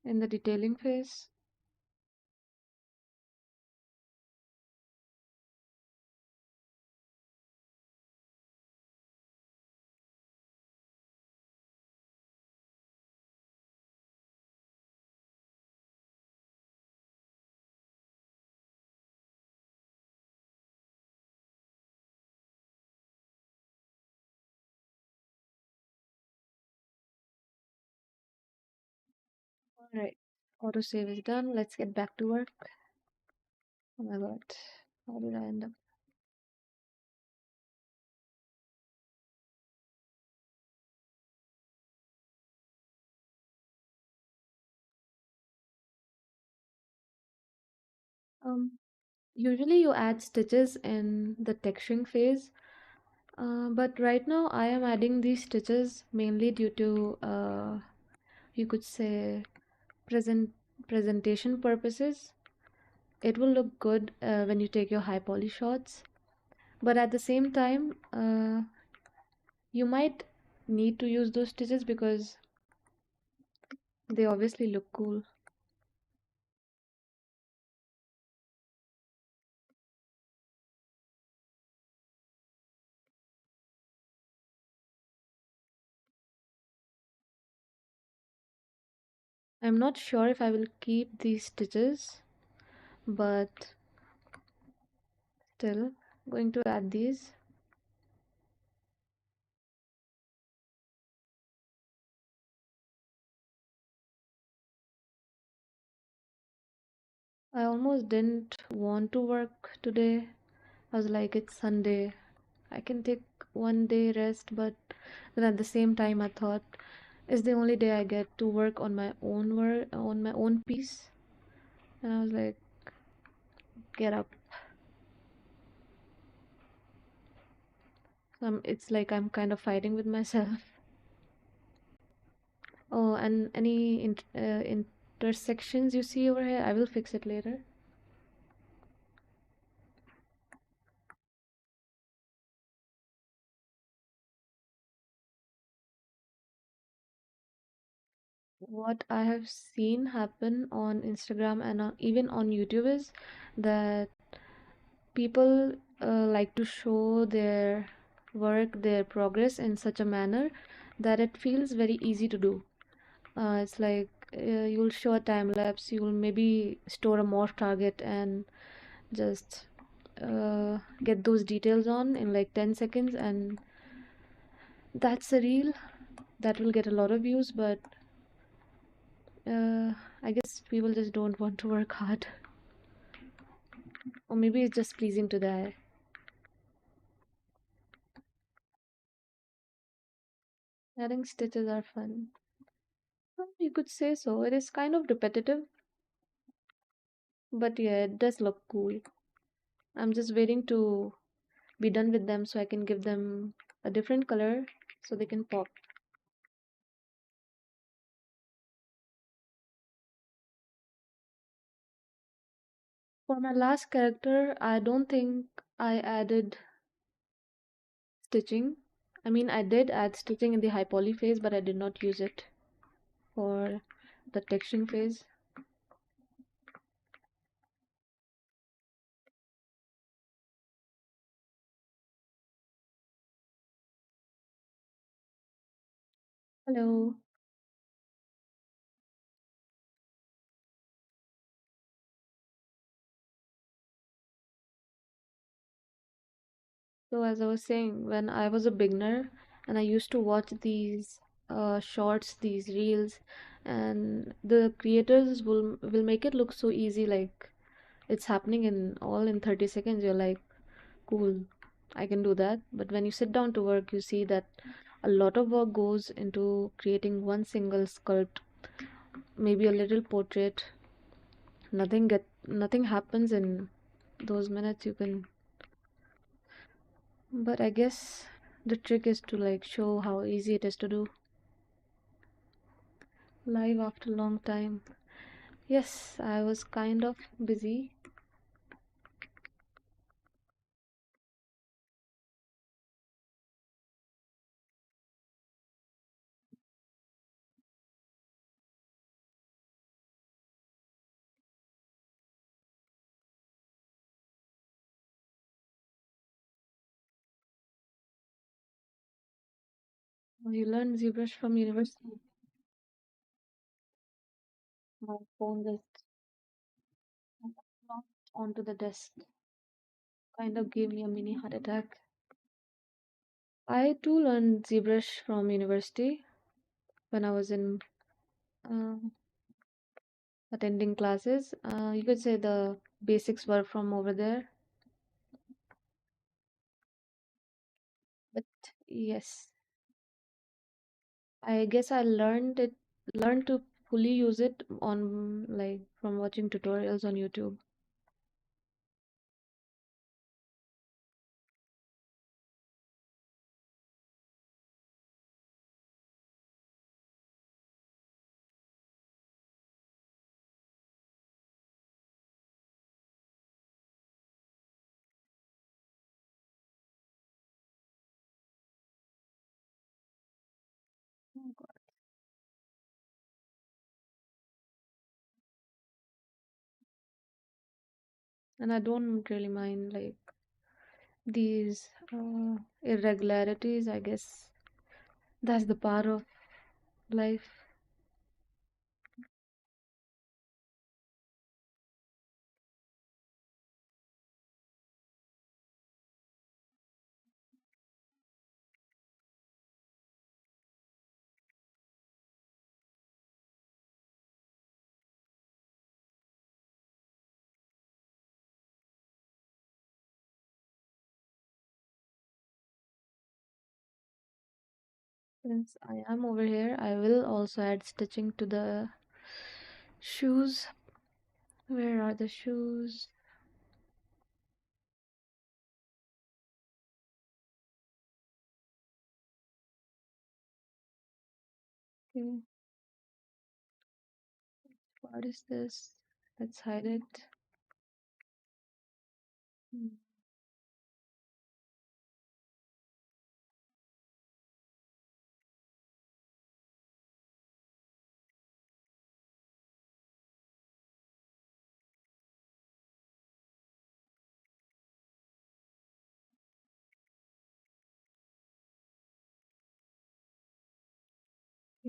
in the detailing phase. Alright, autosave is done. Let's get back to work. Oh my god, how did I end up? Um, Usually you add stitches in the texturing phase, but right now I am adding these stitches mainly due to, you could say, present presentation purposes. It will look good when you take your high poly shots, but at the same time, you might need to use those stitches because they obviously look cool. I'm not sure if I will keep these stitches, but still going to add these. I almost didn't want to work today. I was like, it's Sunday. I can take one day rest, but then at the same time, I thought it's the only day I get to work on my own work, on my own piece. And I was like, get up. It's like I'm kind of fighting with myself. Oh, and any intersections you see over here, I will fix it later. What I have seen happen on Instagram and even on YouTube is that people like to show their work, their progress in such a manner that it feels very easy to do. It's like you'll show a time lapse, you'll maybe store a morph target and just get those details on in like 10 seconds, and that's a reel that will get a lot of views, but uh, I guess people just don't want to work hard, or maybe it's just pleasing to the eye. Adding stitches are fun. You could say so. It is kind of repetitive, but yeah, it does look cool. I'm just waiting to be done with them so I can give them a different color so they can pop. For my last character, I don't think I added stitching. I mean, I did add stitching in the high poly phase, but I did not use it for the texturing phase. Hello. So, as I was saying, when I was a beginner and I used to watch these shorts, these reels, and the creators will make it look so easy, like it's happening in all in 30 seconds. You're like, cool, I can do that. But when you sit down to work, you see that a lot of work goes into creating one single sculpt, maybe a little portrait. Nothing happens in those minutes. You can, but I guess the trick is to like show how easy it is to do live after a long time. Yes, I was kind of busy. You learned ZBrush from university. My phone just knocked onto the desk. Kind of gave me a mini heart attack. I too learned ZBrush from university when I was in um attending classes. You could say the basics were from over there. But yes, I guess I learned to fully use it on like from watching tutorials on YouTube. Oh God. And I don't really mind like these irregularities. I guess that's the part of life. Since I am over here, I will also add stitching to the shoes. Where are the shoes? Okay, what is this? Let's hide it. Hmm.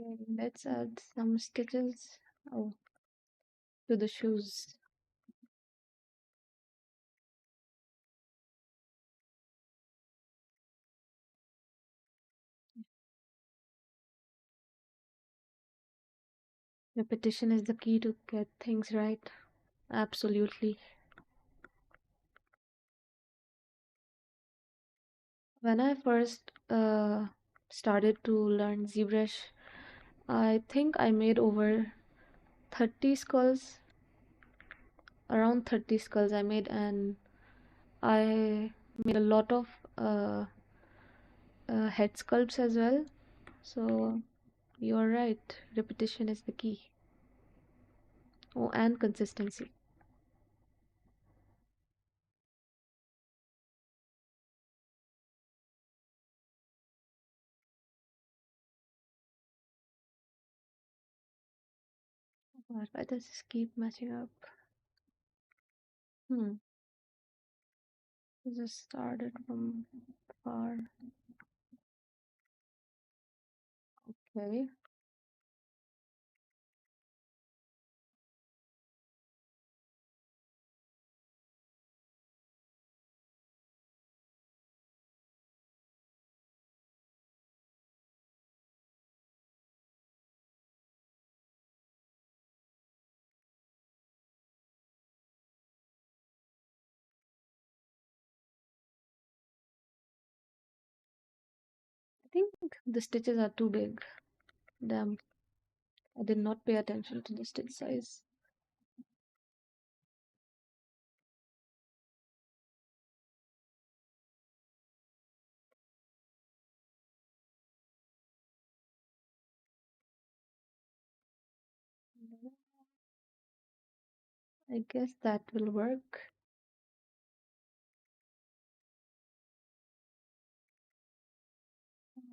Okay, let's add some stitches, oh, to the shoes. Repetition is the key to get things right. Absolutely. When I first started to learn ZBrush, I think I made over 30 skulls, around 30 skulls I made, and I made a lot of uh, head sculpts as well. So you're right, repetition is the key. Oh, and consistency. Why does this keep messing up? Hmm. Just started from far. Okay. I think the stitches are too big. Damn, I did not pay attention to the stitch size. I guess that will work.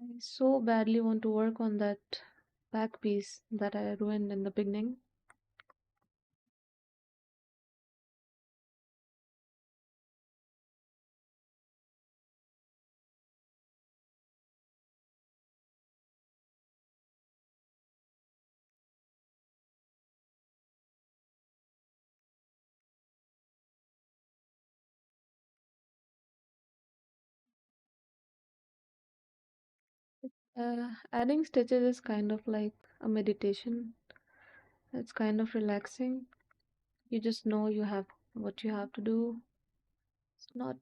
I so badly want to work on that back piece that I ruined in the beginning. Adding stitches is kind of like a meditation. It's kind of relaxing. You just know you have what you have to do. It's not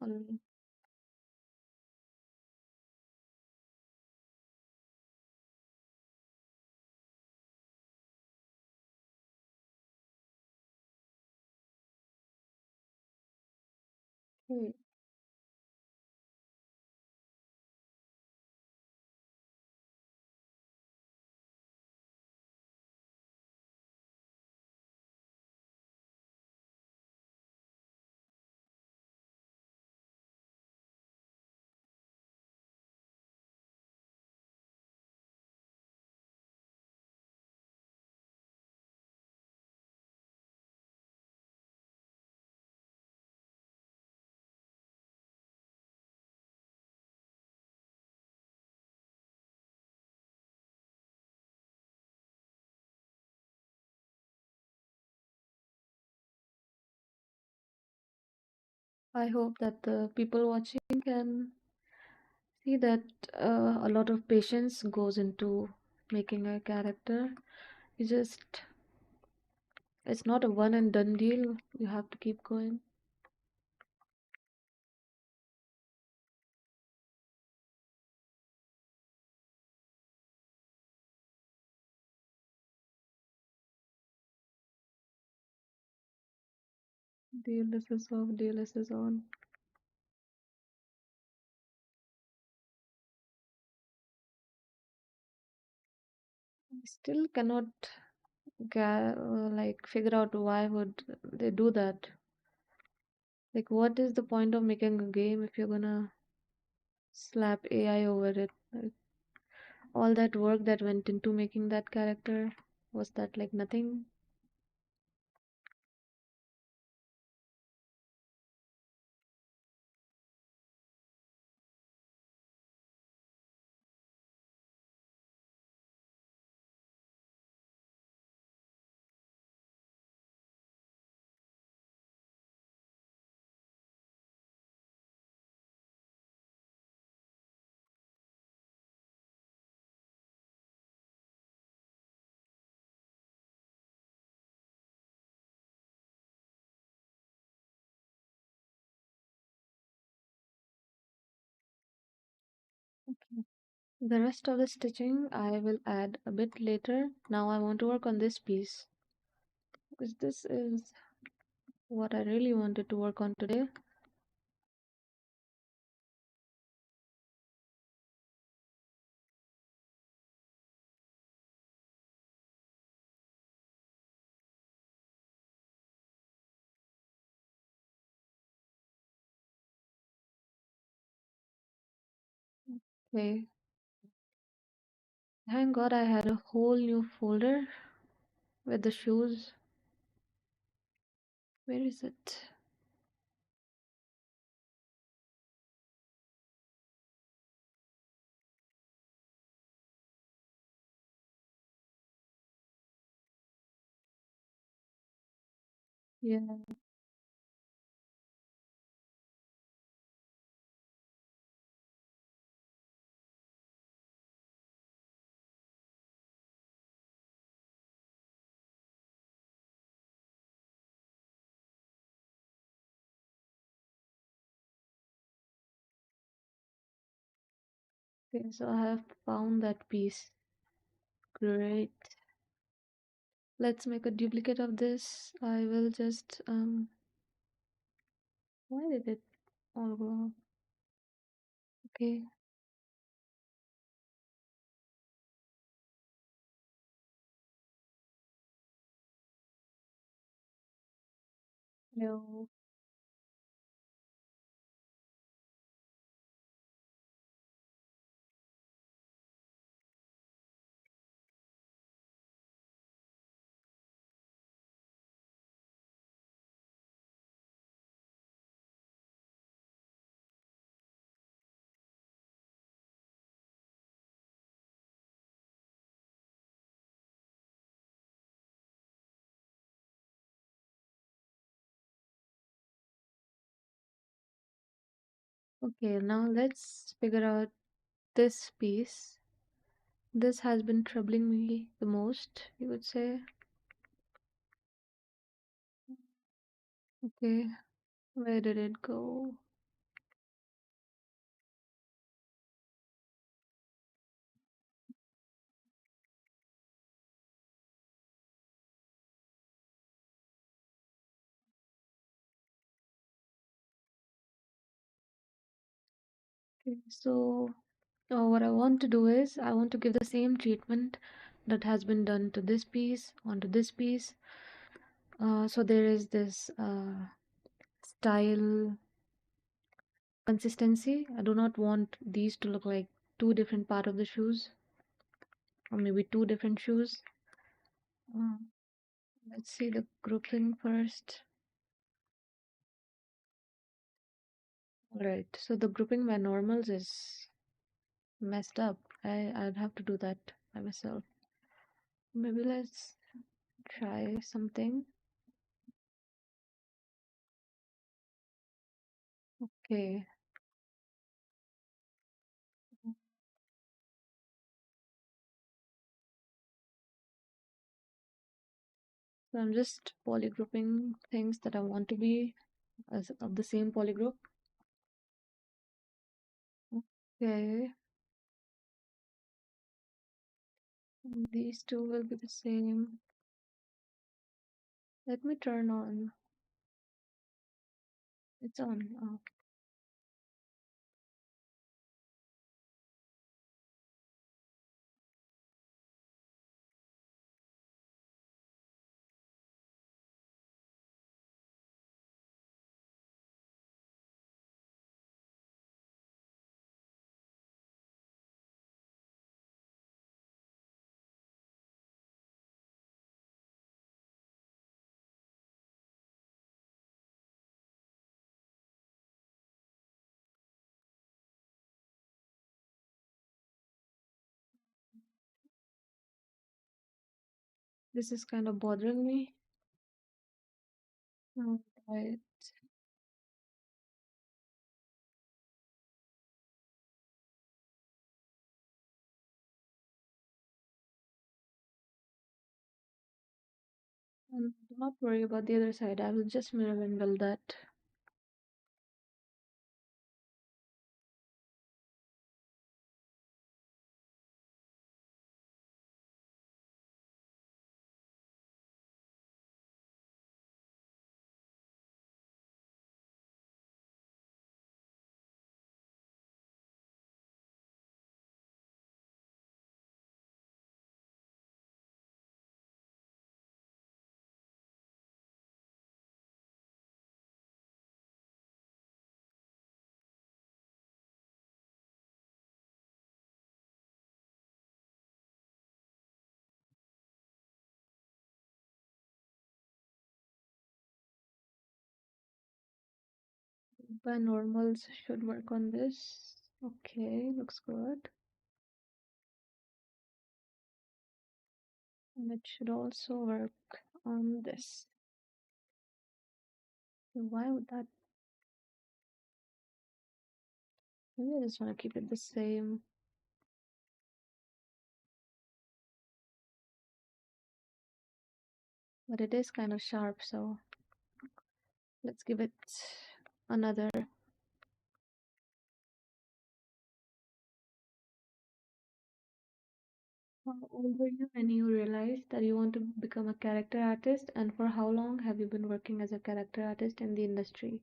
all. Hmm. I hope that the people watching can see that a lot of patience goes into making a character. You just, it's not a one and done deal. You have to keep going. DLS is off, DLS is on. I still cannot like figure out why would they do that. Like, what is the point of making a game if you're gonna slap AI over it? Like, all that work that went into making that character, was that like nothing? The rest of the stitching I will add a bit later. Now I want to work on this piece because this is what I really wanted to work on today. Okay, thank God I had a whole new folder with the shoes. Where is it? Yeah, okay, so I have found that piece. Great. Let's make a duplicate of this. I will just why did it all go off? Okay, no. Okay, now let's figure out this piece. This has been troubling me the most, you would say. Okay, where did it go? Okay, so what I want to do is I want to give the same treatment that has been done to this piece onto this piece. So there is this style consistency. I do not want these to look like two different part of the shoes or maybe two different shoes. Uh, let's see the grouping first. Alright, so the grouping by normals is messed up. I'd have to do that by myself. Maybe let's try something. Okay. So I'm just polygrouping things that I want to be as of the same polygroup. Okay. And these two will be the same. Let me turn on. It's on. Oh. This is kind of bothering me. Right. And do not worry about the other side. I will just mirror and build that. By normals should work on this. Okay, looks good. And it should also work on this. Why would that? Maybe I just want to keep it the same. But it is kind of sharp, so let's give it another. How old were you when you realized that you want to become a character artist, and for how long have you been working as a character artist in the industry?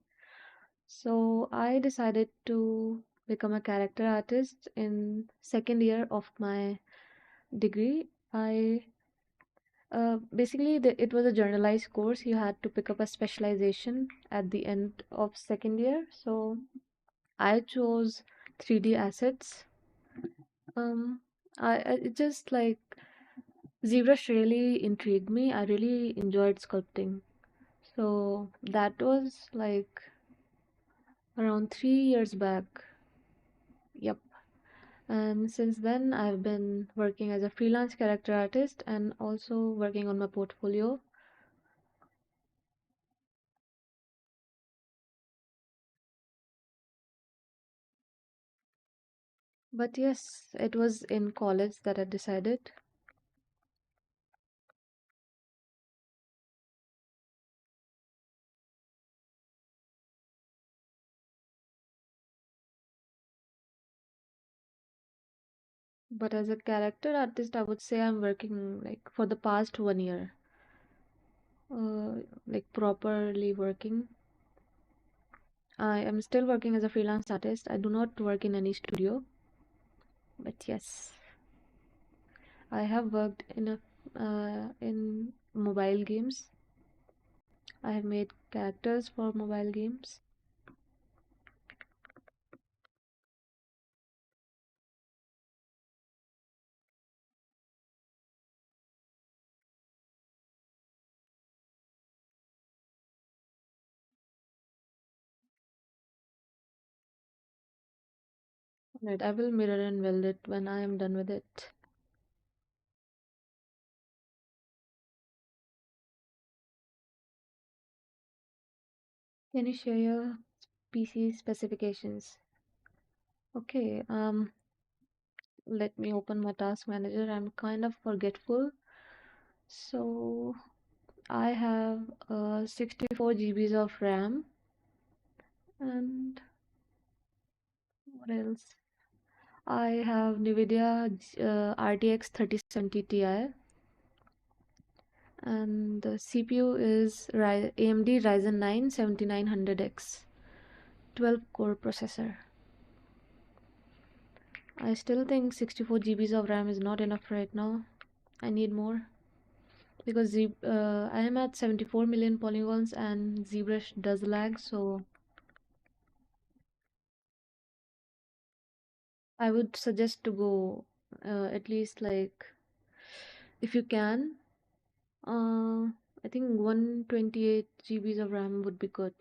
So I decided to become a character artist in second year of my degree. I basically it was a generalized course. You had to pick up a specialization at the end of second year. So I chose 3D assets. Um, I it just like ZBrush really intrigued me. I really enjoyed sculpting. So that was like around 3 years back. Yep. And since then, I've been working as a freelance character artist and also working on my portfolio. But yes, it was in college that I decided. But as a character artist, I would say I'm working like for the past 1 year, like properly working. I am still working as a freelance artist. I do not work in any studio, but yes, I have worked in mobile games. I have made characters for mobile games. Right, I will mirror and weld it when I am done with it. Can you share your PC specifications? Okay, let me open my task manager. I'm kind of forgetful. So I have 64 GBs of RAM, and what else? I have NVIDIA RTX 3070 Ti, and the CPU is AMD Ryzen 9 7900X 12 core processor. I still think 64 GBs of RAM is not enough right now. I need more because I am at 74 million polygons and ZBrush does lag, so I would suggest to go at least like if you can. I think 128 GBs of RAM would be good.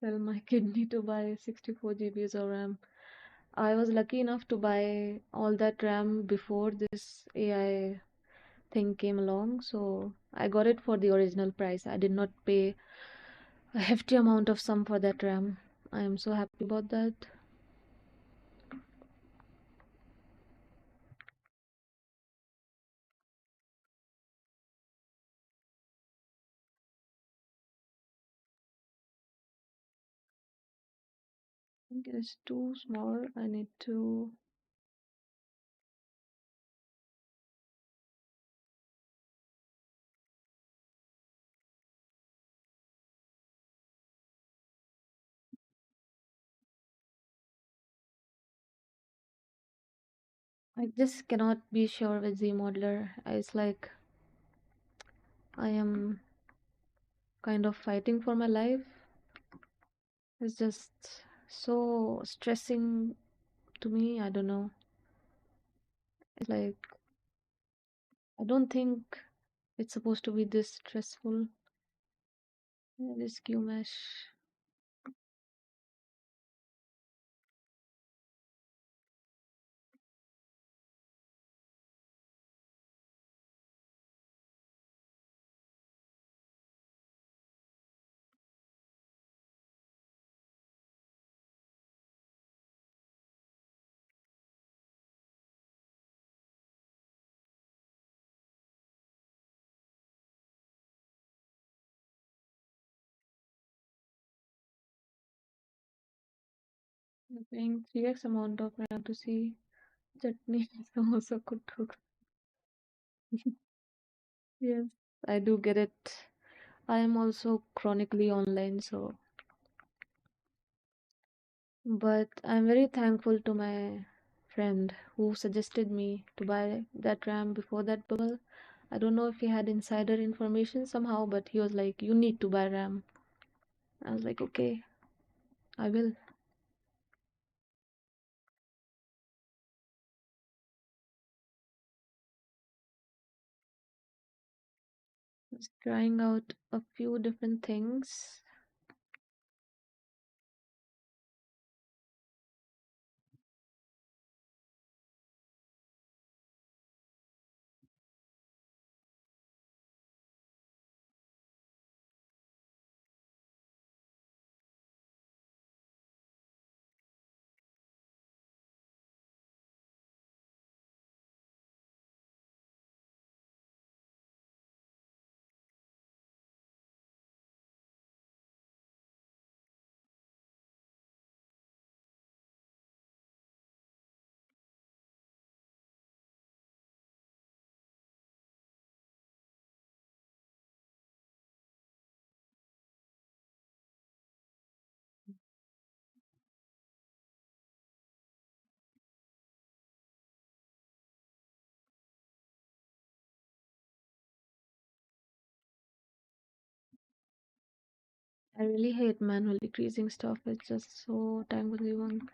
Tell my kidney to buy 64 GBs of RAM. I was lucky enough to buy all that RAM before this AI thing came along, so I got it for the original price. I did not pay a hefty amount of sum for that RAM. I am so happy about that. I think it is too small. I need to. I just cannot be sure with Z modeler. It's like I am kind of fighting for my life. It's just so stressing to me. I don't know. It's like I don't think it's supposed to be this stressful. This Q mesh. You're paying 3x amount of RAM to see chutney also could cook. Yes, I do get it. I am also chronically online, so but I'm very thankful to my friend who suggested me to buy that RAM before that bubble. I don't know if he had insider information somehow, but he was like, "You need to buy RAM." I was like, "Okay, I will." Just trying out a few different things. I really hate manual decreasing stuff. It's just so time consuming,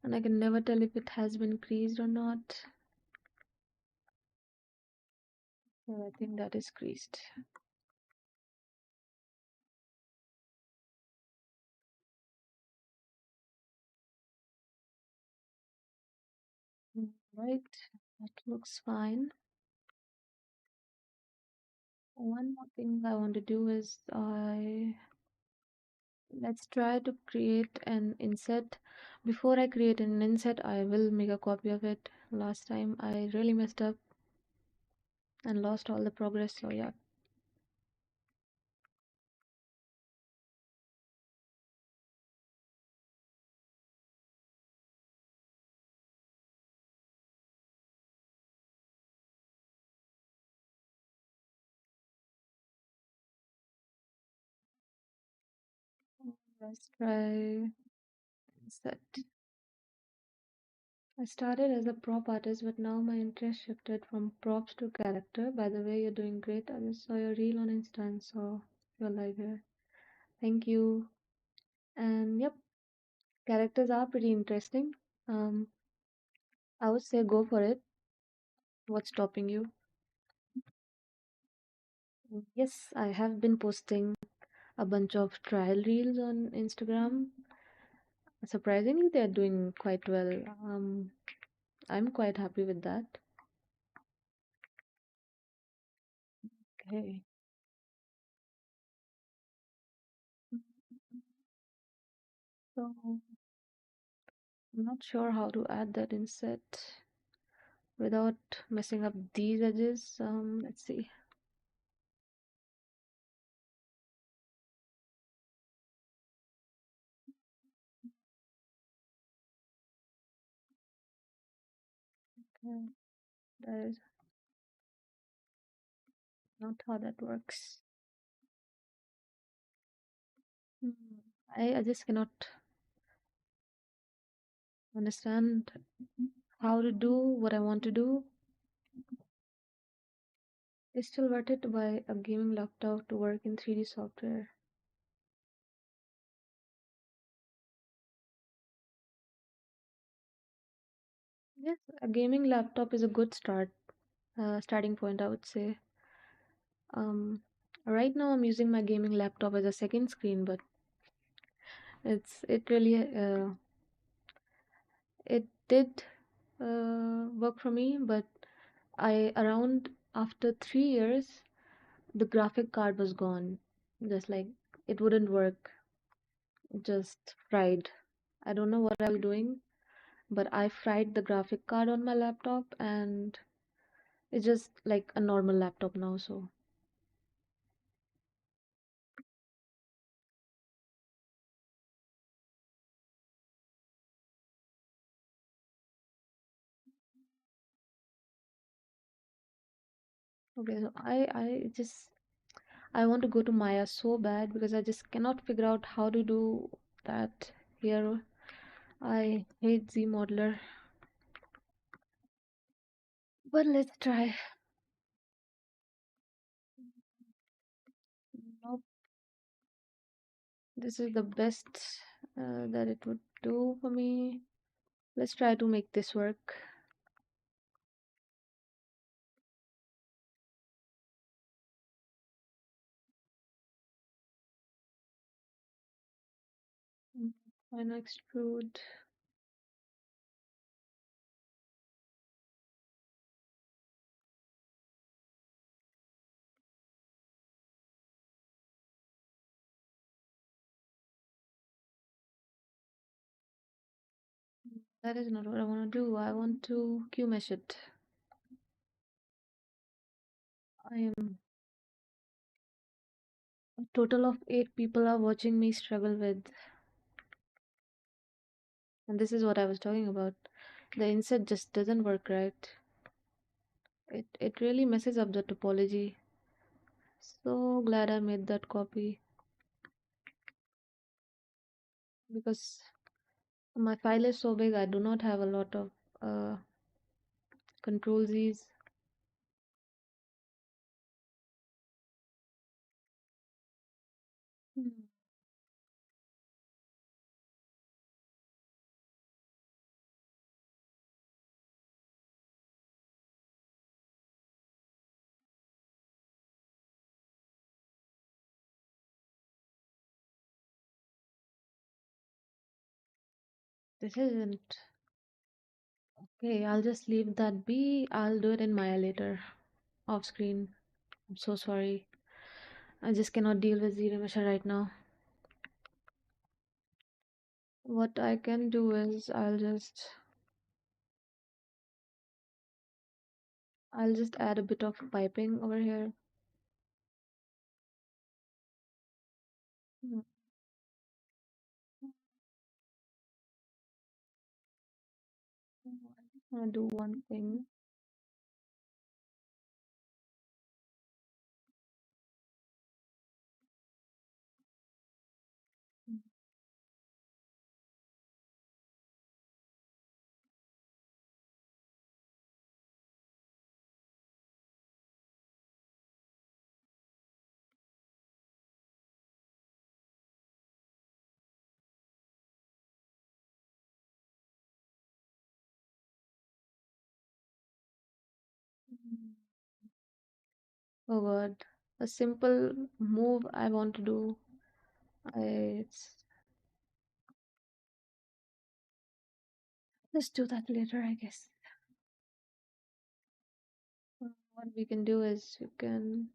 and I can never tell if it has been creased or not. So I think that is creased. Right, that looks fine. One more thing I want to do is I let's try to create an inset. Before I create an inset, I will make a copy of it. Last time I really messed up and lost all the progress. So yeah, let's try inset. I started as a prop artist, but now my interest shifted from props to character. By the way, you're doing great. I just saw your reel on Insta and saw your live here. Thank you. And yep, characters are pretty interesting. Um, I would say go for it. What's stopping you? Yes, I have been posting a bunch of trial reels on Instagram. Surprisingly, they're doing quite well. I'm quite happy with that. Okay. So I'm not sure how to add that inset without messing up these edges. Let's see. Okay, that is not how that works. Hmm. I just cannot understand how to do what I want to do. It's still worth it to buy a gaming laptop to work in 3D software. Yes, a gaming laptop is a good starting point, I would say. Um, right now I'm using my gaming laptop as a second screen, but it really it did work for me, but I around after 3 years the graphic card was gone. Just like it wouldn't work, just fried. I don't know what I was doing, but I fried the graphic card on my laptop and it's just like a normal laptop now. So, okay, so I want to go to Maya so bad because I just cannot figure out how to do that here. I hate Z modeler, but let's try. Nope, this is the best that it would do for me. Let's try to make this work. Why not extrude? That is not what I want to do. I want to Q mesh it. I am a total of 8 people are watching me struggle with, and this is what I was talking about. The inset just doesn't work right. It really messes up the topology. So glad I made that copy because my file is so big. I do not have a lot of uh, control Z's. Hmm. This isn't okay. I'll just leave that be. I'll do it in Maya later, off screen. I'm so sorry. I just cannot deal with zero measure right now. What I can do is I'll just add a bit of piping over here. Hmm. I'm just gonna do one thing. Mm. Oh God, a simple move I want to do. It's let's do that later, I guess. What we can do is we can.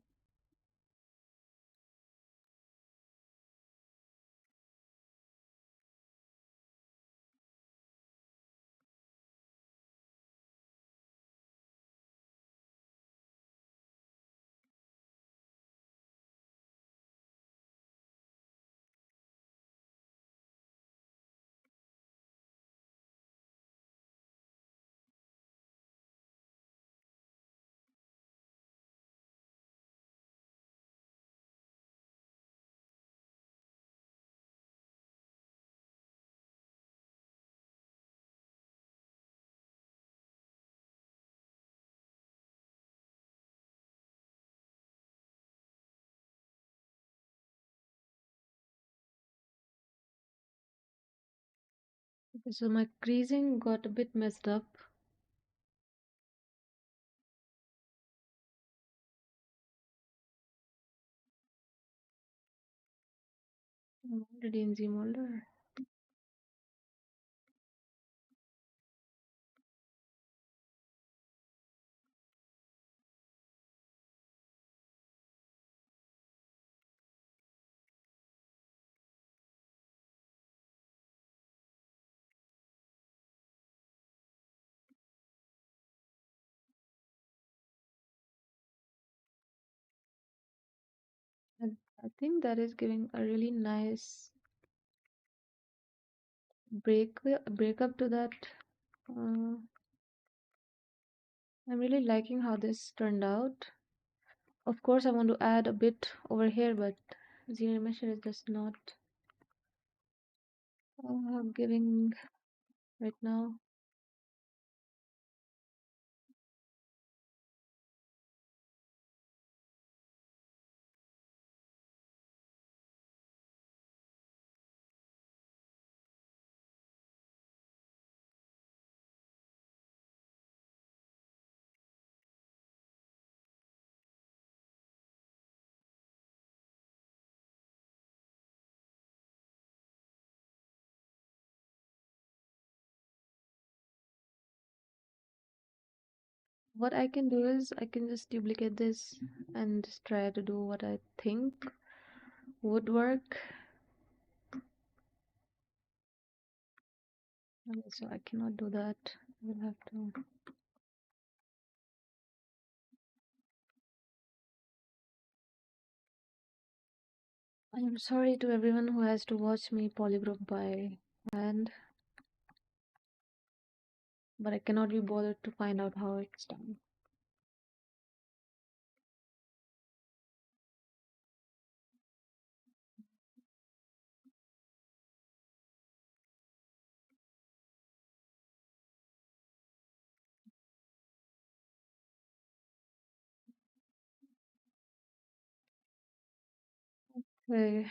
So my creasing got a bit messed up. I'm already in Z molder. And I think that is giving a really nice break up to that. Uh, I'm really liking how this turned out. Of course, I want to add a bit over here, but Z animation is just not giving right now. What I can do is I can just duplicate this and just try to do what I think would work. Okay, so I cannot do that. We'll have to. I am sorry to everyone who has to watch me polygroup by hand, but I cannot be bothered to find out how it's done. Okay,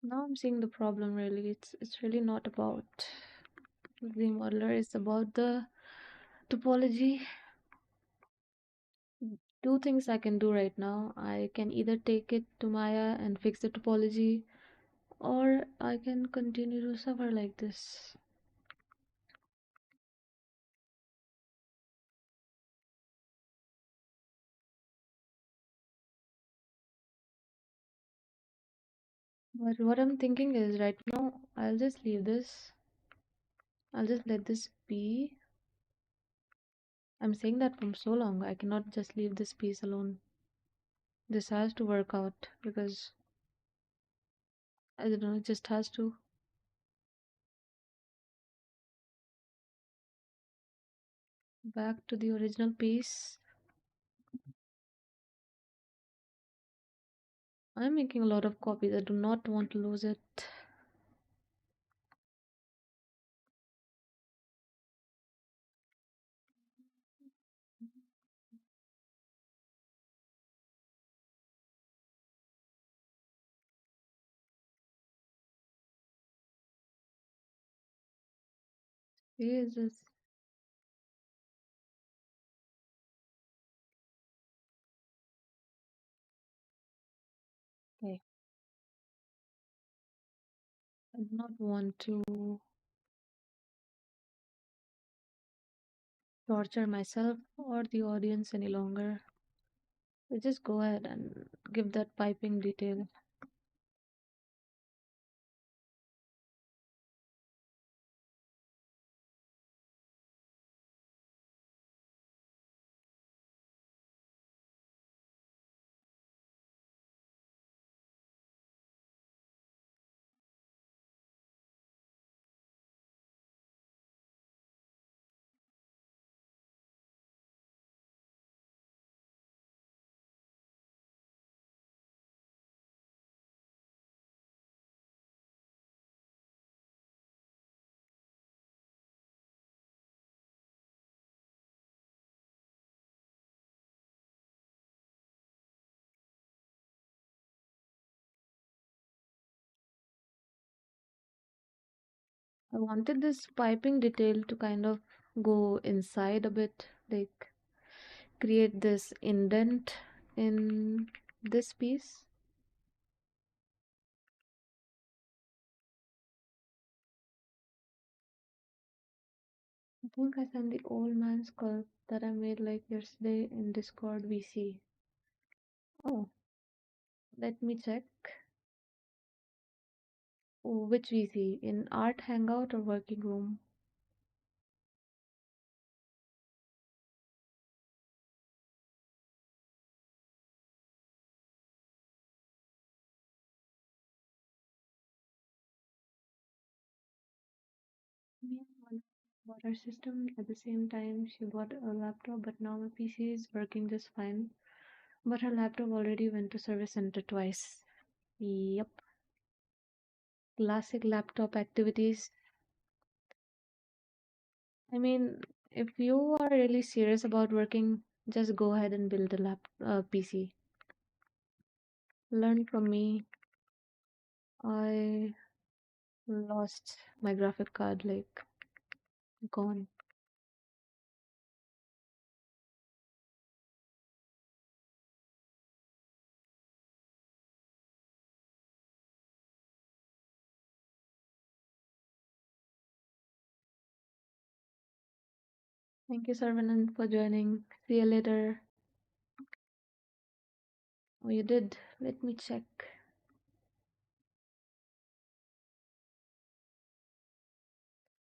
now I'm seeing the problem really. It's really not about the modeler, it's about the topology. Two things I can do right now. I can either take it to Maya and fix the topology, or I can continue to suffer like this. But what I'm thinking is right now, I'll just leave this. I'll just let this be. I'm saying that from so long. I cannot just leave this piece alone. This has to work out because I don't know, it just has to. Back to the original piece. I'm making a lot of copies. I do not want to lose it. Jesus. Okay. I do not want to torture myself or the audience any longer. So just go ahead and give that piping detail. I wanted this piping detail to kind of go inside a bit, like create this indent in this piece. I think I sent the old man sculpt that I made like yesterday in Discord VC. Oh, let me check. Oh, which VC? In art hangout or working room? Me and one bought our system at the same time. She bought a laptop, but now my PC is working just fine. But her laptop already went to service center twice. Yep, classic laptop activities. I mean, if you are really serious about working, just go ahead and build a PC. Learn from me. I lost my graphic card, like gone. Thank you, Sarvanan, for joining. See you later. Oh, you did. Let me check.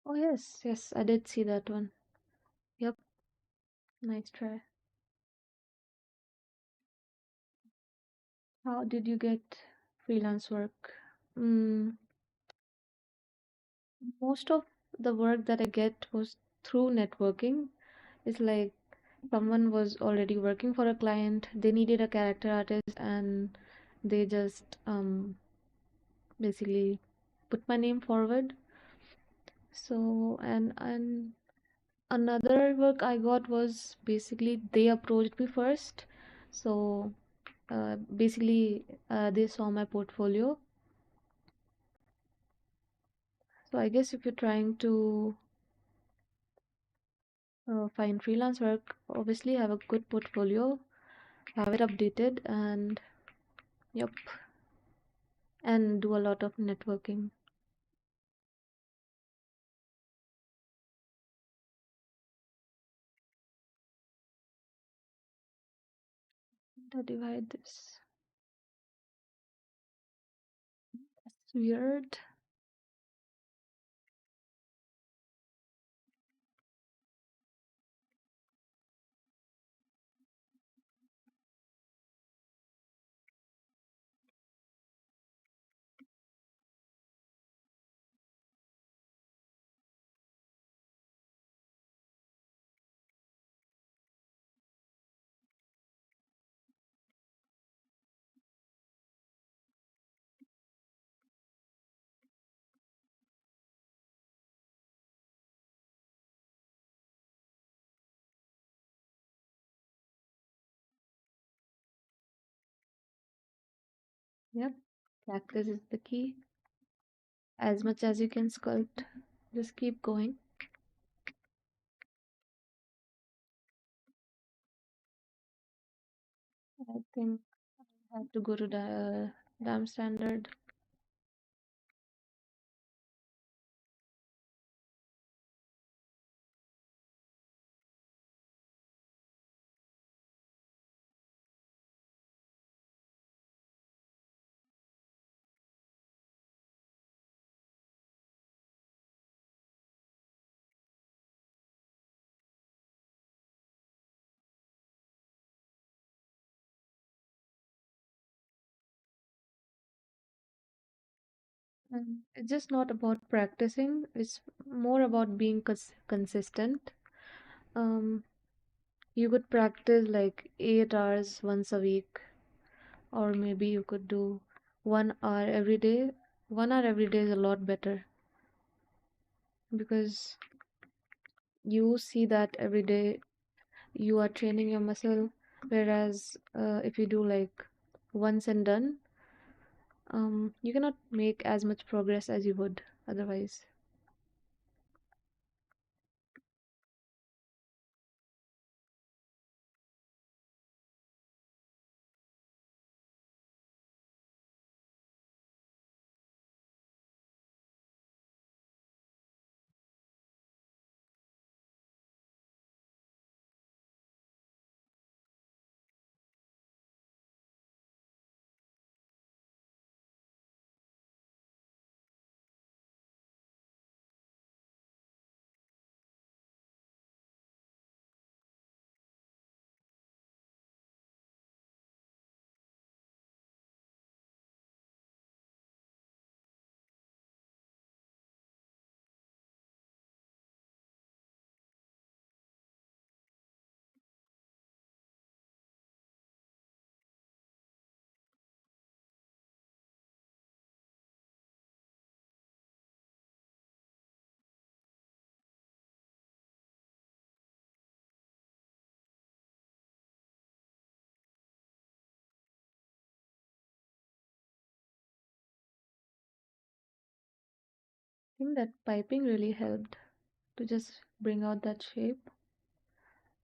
Oh, yes, yes, I did see that one. Yep, nice try. How did you get freelance work? Mm, most of the work that I get was through networking. It's like someone was already working for a client, they needed a character artist, and they just basically put my name forward. So, and another work I got was basically they approached me first. So, basically, they saw my portfolio. So, I guess if you're trying to find freelance work, obviously have a good portfolio, have it updated, and yep, and do a lot of networking. To divide this. That's weird. Yep, practice is the key. As much as you can sculpt, just keep going. I think I have to go to the dam standard. And it's just not about practicing, it's more about being consistent. Um, you could practice like 8 hours once a week, or maybe you could do 1 hour every day. 1 hour every day is a lot better because you see that every day you are training your muscle. Whereas if you do like once and done, you cannot make as much progress as you would otherwise. think that piping really helped to just bring out that shape.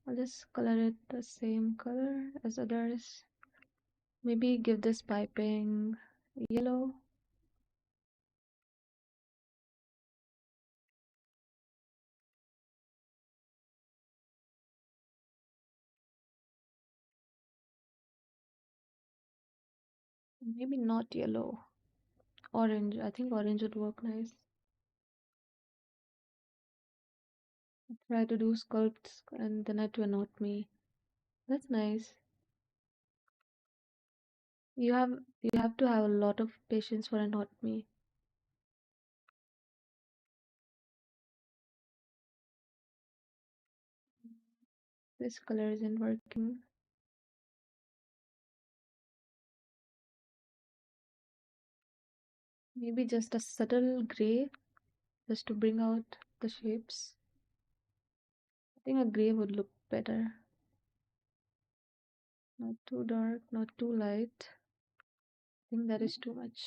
I'll just color it the same color as others. Maybe give this piping yellow. Maybe not yellow. Orange. I think orange would work nice. Try to do sculpts and then I do anatomy. That's nice. You have to have a lot of patience for anatomy. This color isn't working. Maybe just a subtle gray just to bring out the shapes. I think a gray would look better. Not too dark, not too light. I think that is too much.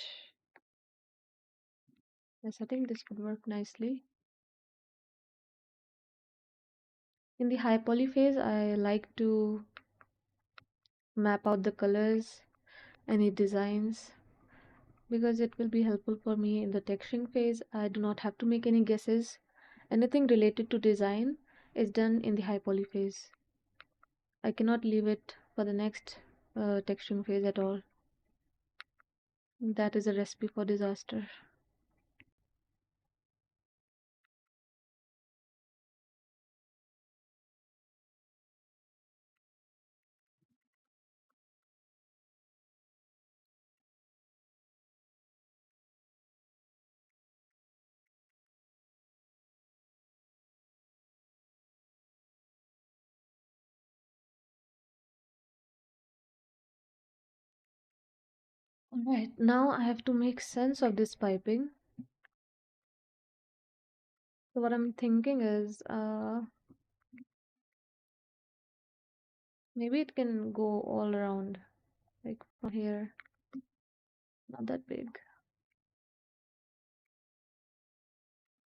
Yes, I think this could work nicely. In the high poly phase, I like to map out the colors, any designs, because it will be helpful for me in the texturing phase. I do not have to make any guesses. Anything related to design is done in the high poly phase. I cannot leave it for the next texturing phase at all. That is a recipe for disaster. Alright, now I have to make sense of this piping. So what I'm thinking is maybe it can go all around, like from here, not that big.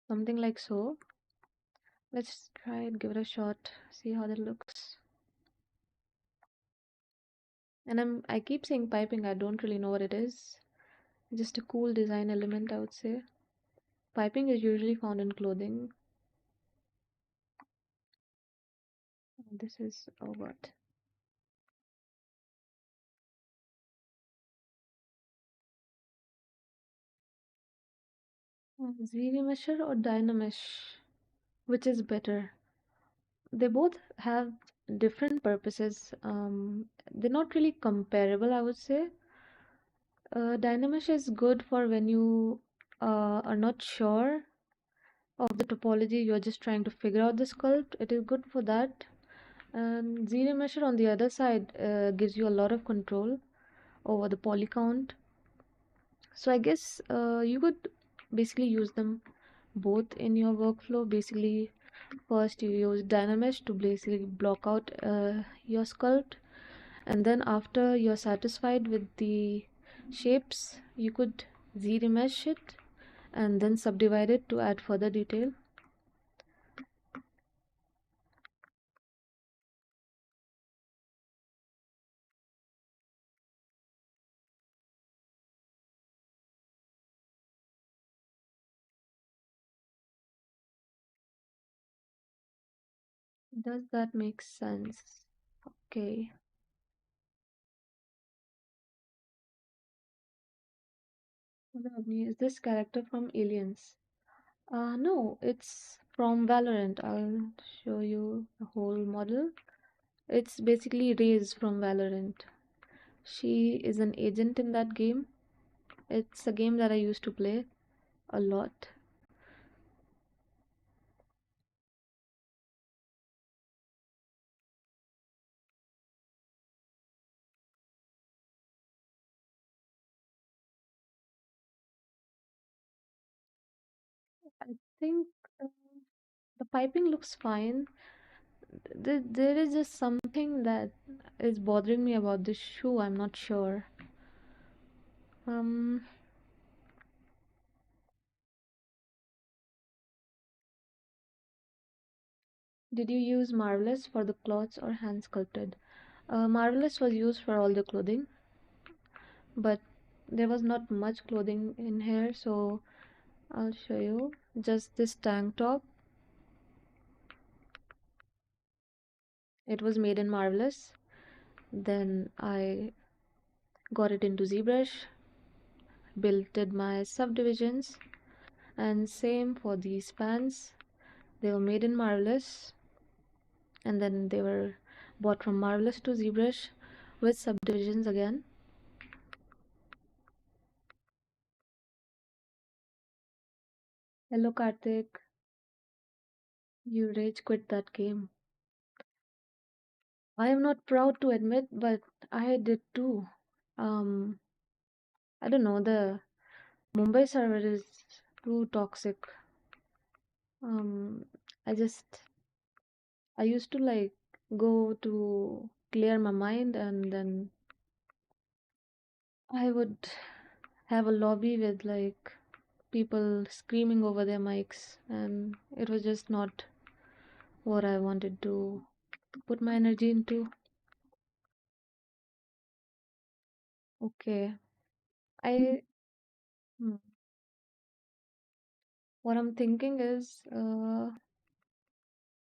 Something like so. Let's try it, give it a shot, see how that looks. And I keep saying piping, I don't really know what it is. Just a cool design element, I would say. Piping is usually found in clothing. This is what? Ziri mesher or dynamesh? Which is better? They both have different purposes. They're not really comparable, I would say. Dynamesh is good for when you are not sure of the topology, you're just trying to figure out the sculpt. It is good for that. And zero measure on the other side gives you a lot of control over the poly count. So I guess you could basically use them both in your workflow. Basically, first you use Dynamesh to basically block out your sculpt, and then after you're satisfied with the shapes, you could Z-remesh it and then subdivide it to add further detail. Does that make sense? Okay. Hello, Agni. Is this character from Aliens? No, it's from Valorant. I'll show you the whole model. It's basically Raze from Valorant. She is an agent in that game. It's a game that I used to play a lot. I think uh, the piping looks fine. There is just something that is bothering me about this shoe. I'm not sure. Um, Did you use Marvelous for the clothes or hand sculpted? Marvelous was used for all the clothing, but there was not much clothing in here, so I'll show you. Just this tank top. It was made in Marvelous. Then I got it into ZBrush, built my subdivisions, and same for these pants. They were made in Marvelous, and then they were bought from Marvelous to ZBrush with subdivisions again. Hello Karthik, you rage quit that game. I am not proud to admit, but I did too. Um, I don't know, the Mumbai server is too toxic. Um, I just, I used to like go to clear my mind and then I would have a lobby with like people screaming over their mics, and it was just not what I wanted to put my energy into. Okay, I hmm, what I'm thinking is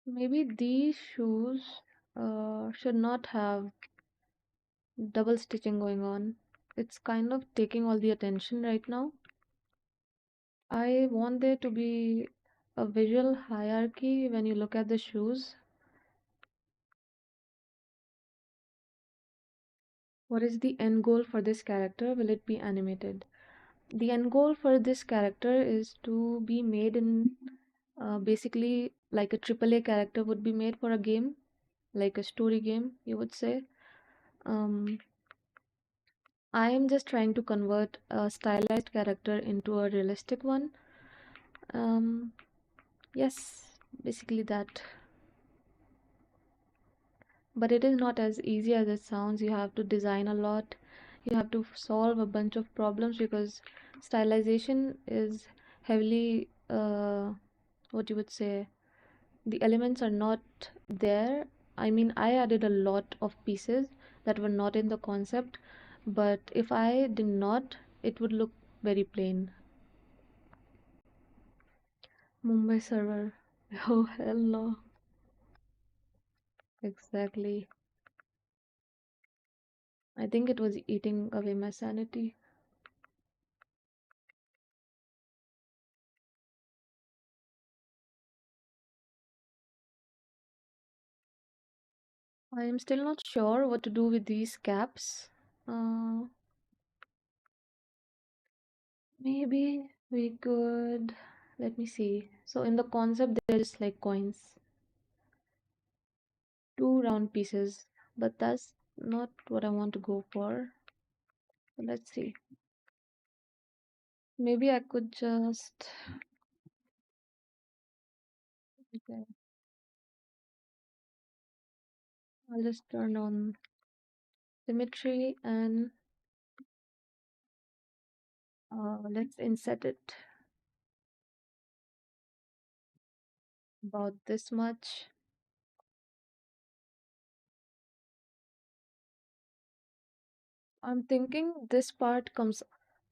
maybe these shoes should not have double stitching going on. It's kind of taking all the attention right now. I want there to be a visual hierarchy when you look at the shoes. What is the end goal for this character? Will it be animated? The end goal for this character is to be made in basically like a AAA character would be made for a game, like a story game, you would say. Um, I am just trying to convert a stylized character into a realistic one. Um, yes, basically that. But it is not as easy as it sounds. You have to design a lot. You have to solve a bunch of problems because stylization is heavily, what you would say, the elements are not there. I mean, I added a lot of pieces that were not in the concept, but if I did not, it would look very plain. Mumbai server. Oh, hell no. Exactly. I think it was eating away my sanity. I am still not sure what to do with these caps. Uh, Maybe we could. Let me see. So, in the concept, they're just like coins, two round pieces, but that's not what I want to go for. So let's see. Maybe I could just. Okay, I'll just turn on symmetry and let's inset it about this much. I'm thinking this part comes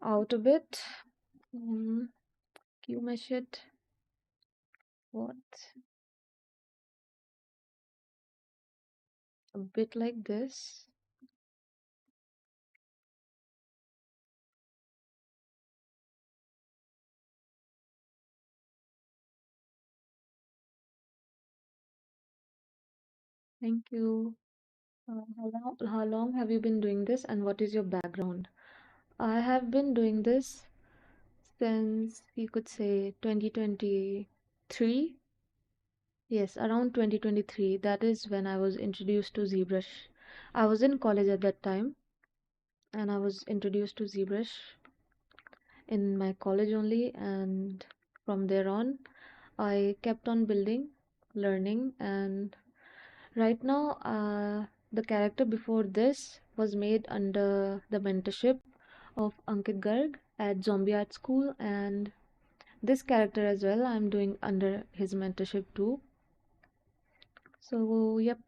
out a bit. Mm, Q mesh it. What? A bit like this. Thank you. How long have you been doing this and what is your background? I have been doing this since you could say 2023. Yes, around 2023. That is when I was introduced to ZBrush. I was in college at that time and I was introduced to ZBrush in my college only, and from there on I kept on building, learning, and right now the character before this was made under the mentorship of Ankit Garg at Zombie Art School, and this character as well I'm doing under his mentorship too. So, yep.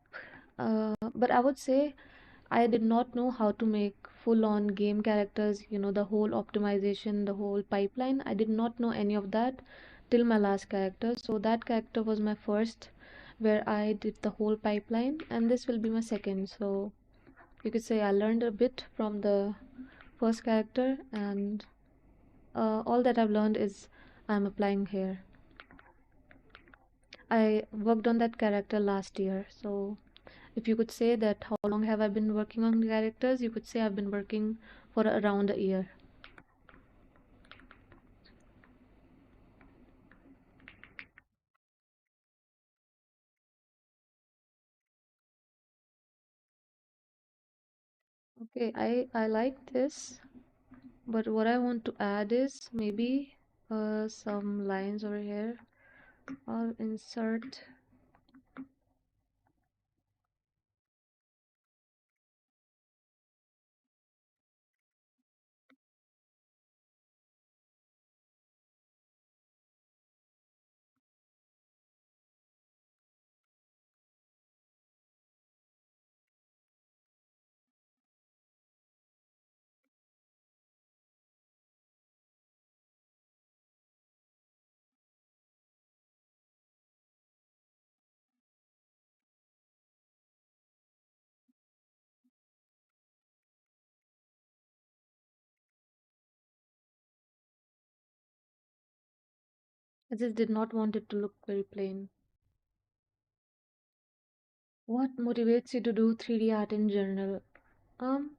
But I would say I did not know how to make full-on game characters, the whole optimization, the whole pipeline. I did not know any of that till my last character. So that character was my first, where I did the whole pipeline, and this will be my second. So you could say I learned a bit from the first character, and all that I've learned is I'm applying here. I worked on that character last year, so if you could say that how long have I been working on characters, you could say I've been working for around a year. Okay, I like this, but what I want to add is maybe some lines over here. I'll insert. I just did not want it to look very plain. What motivates you to do 3D art in general? Um,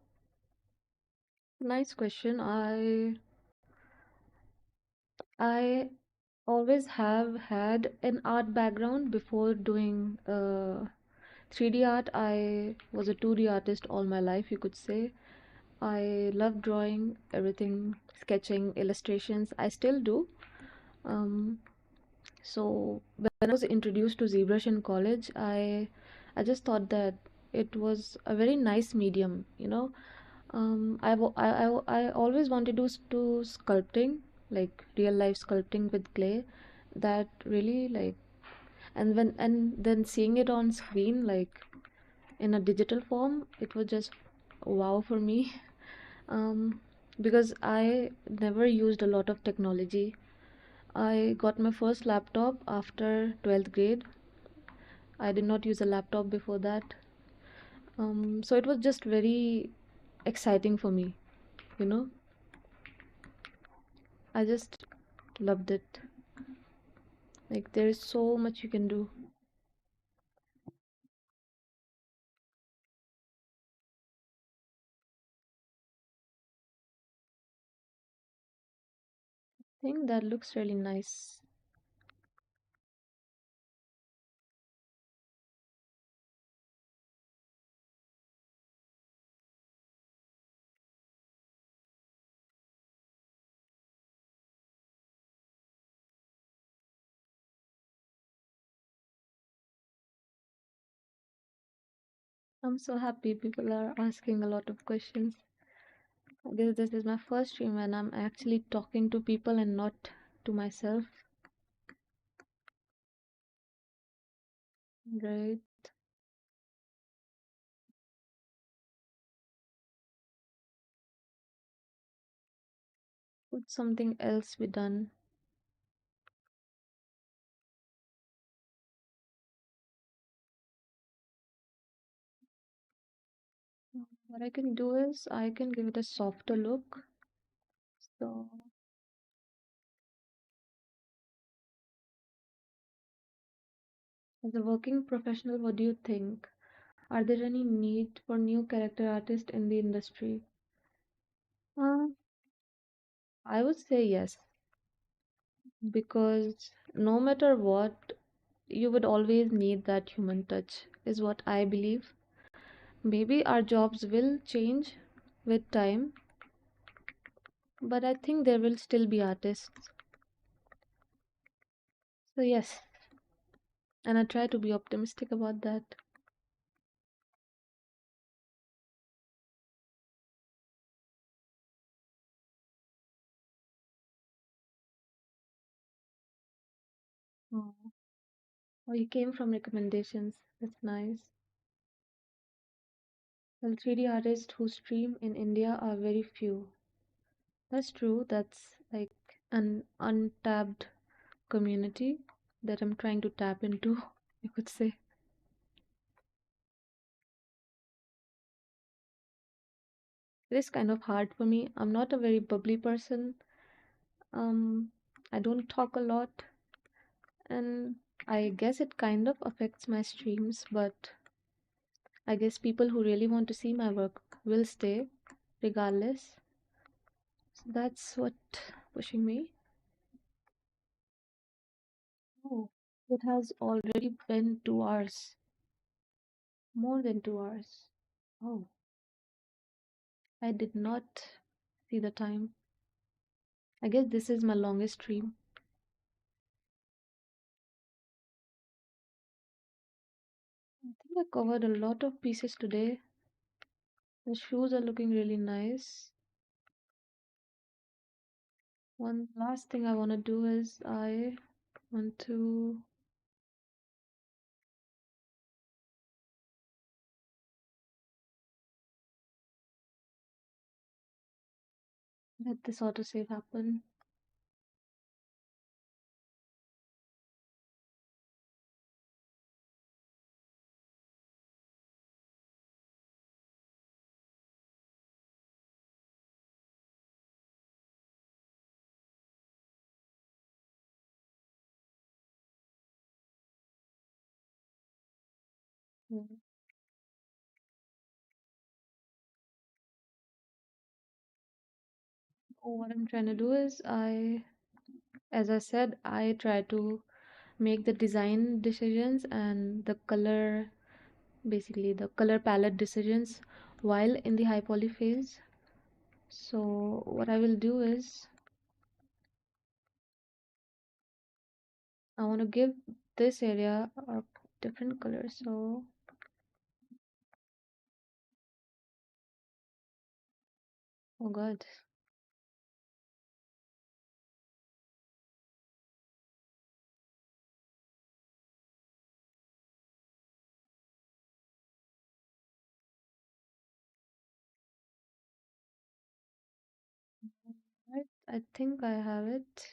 Nice question. I always have had an art background before doing 3D art. I was a 2D artist all my life, you could say. I love drawing, everything, sketching, illustrations. I still do. Um, so when I was introduced to ZBrush in college, I just thought that it was a very nice medium. I always wanted to do sculpting, like real life sculpting with clay. That really like, and then seeing it on screen, like in a digital form, it was just wow for me. Um, because I never used a lot of technology. I got my first laptop after 12th grade. I did not use a laptop before that. So it was just very exciting for me, you know. I just loved it. Like there is so much you can do. I think that looks really nice. I'm so happy people are asking a lot of questions. I guess this is my first stream and I'm actually talking to people and not to myself. Right. Could something else be done? What I can do is I can give it a softer look. So, as a working professional, what do you think? Are there any need for new character artists in the industry? Uh, I would say yes, because no matter what, you would always need that human touch, is what I believe. Maybe our jobs will change with time, but I think there will still be artists. So, yes, and I try to be optimistic about that. Oh. Oh, you came from recommendations. That's nice. Well, 3D artists who stream in India are very few. That's true. That's like an untapped community that I'm trying to tap into, you could say. It is kind of hard for me. I'm not a very bubbly person. Um, I don't talk a lot, and I guess it kind of affects my streams, but I guess people who really want to see my work will stay regardless. So that's what pushing me. Oh, it has already been 2 hours, more than 2 hours. Oh, I did not see the time. I guess this is my longest stream. I think I covered a lot of pieces today. The shoes are looking really nice. One last thing I want to do is I want to let this autosave happen. Mm. What I'm trying to do is as I said, I try to make the design decisions and the color, basically the color palette decisions while in the high poly phase. So what I will do is I want to give this area a different color. So, oh god, right? I think I have it.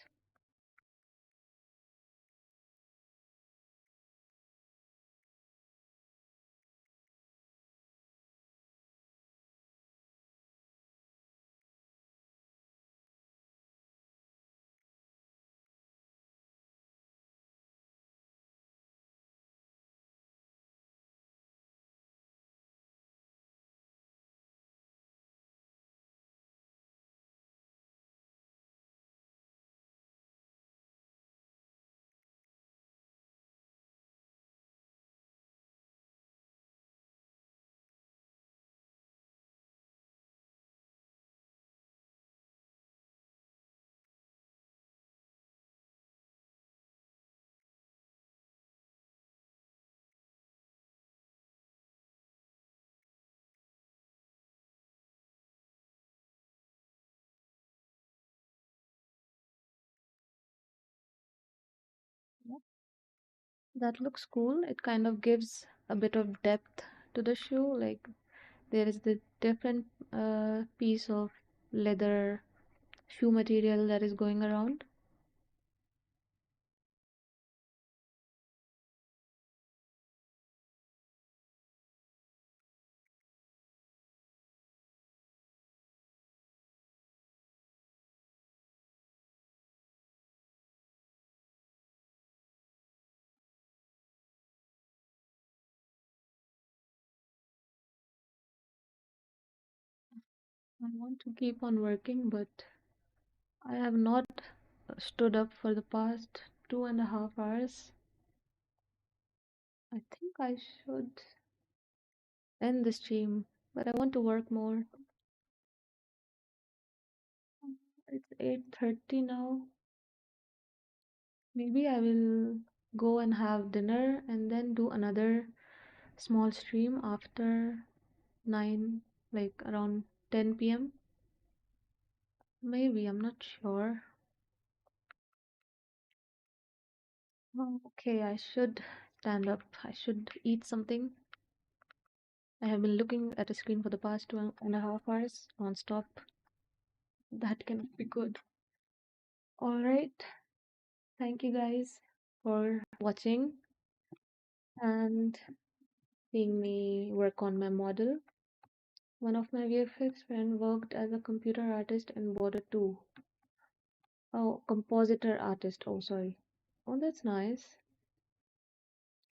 Yep. That looks cool. It kind of gives a bit of depth to the shoe. Like there is the different piece of leather shoe material that is going around. I want to keep on working, but I have not stood up for the past 2.5 hours. I think I should end the stream, but I want to work more. It's 8:30 now. Maybe I will go and have dinner and then do another small stream after 9, like around 10 p.m. Maybe, I'm not sure. Oh, okay, I should stand up. I should eat something. I have been looking at a screen for the past 2.5 hours non-stop. That cannot be good. All right. Thank you guys for watching and seeing me work on my model. One of my VFX friend worked as a computer artist and border too. Oh, compositor artist. Oh, sorry. Oh, that's nice.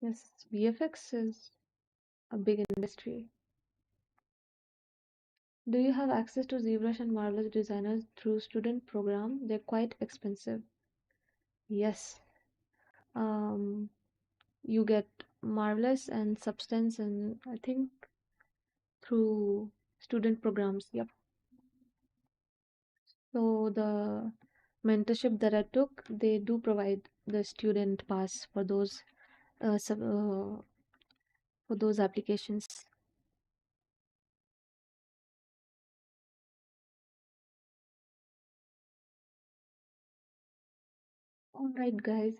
Yes, VFX is a big industry. Do you have access to ZBrush and Marvelous Designers through student program? They're quite expensive. Yes. Um, you get Marvelous and Substance and I think through student programs. Yep. So the mentorship that I took, they do provide the student pass uh, sub, uh, for those applications. All right, guys.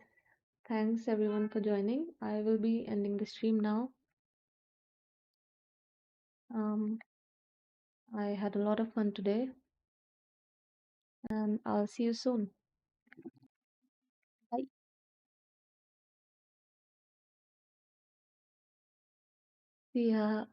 Thanks everyone for joining. I will be ending the stream now. Um, I had a lot of fun today, and I'll see you soon. Bye. See ya.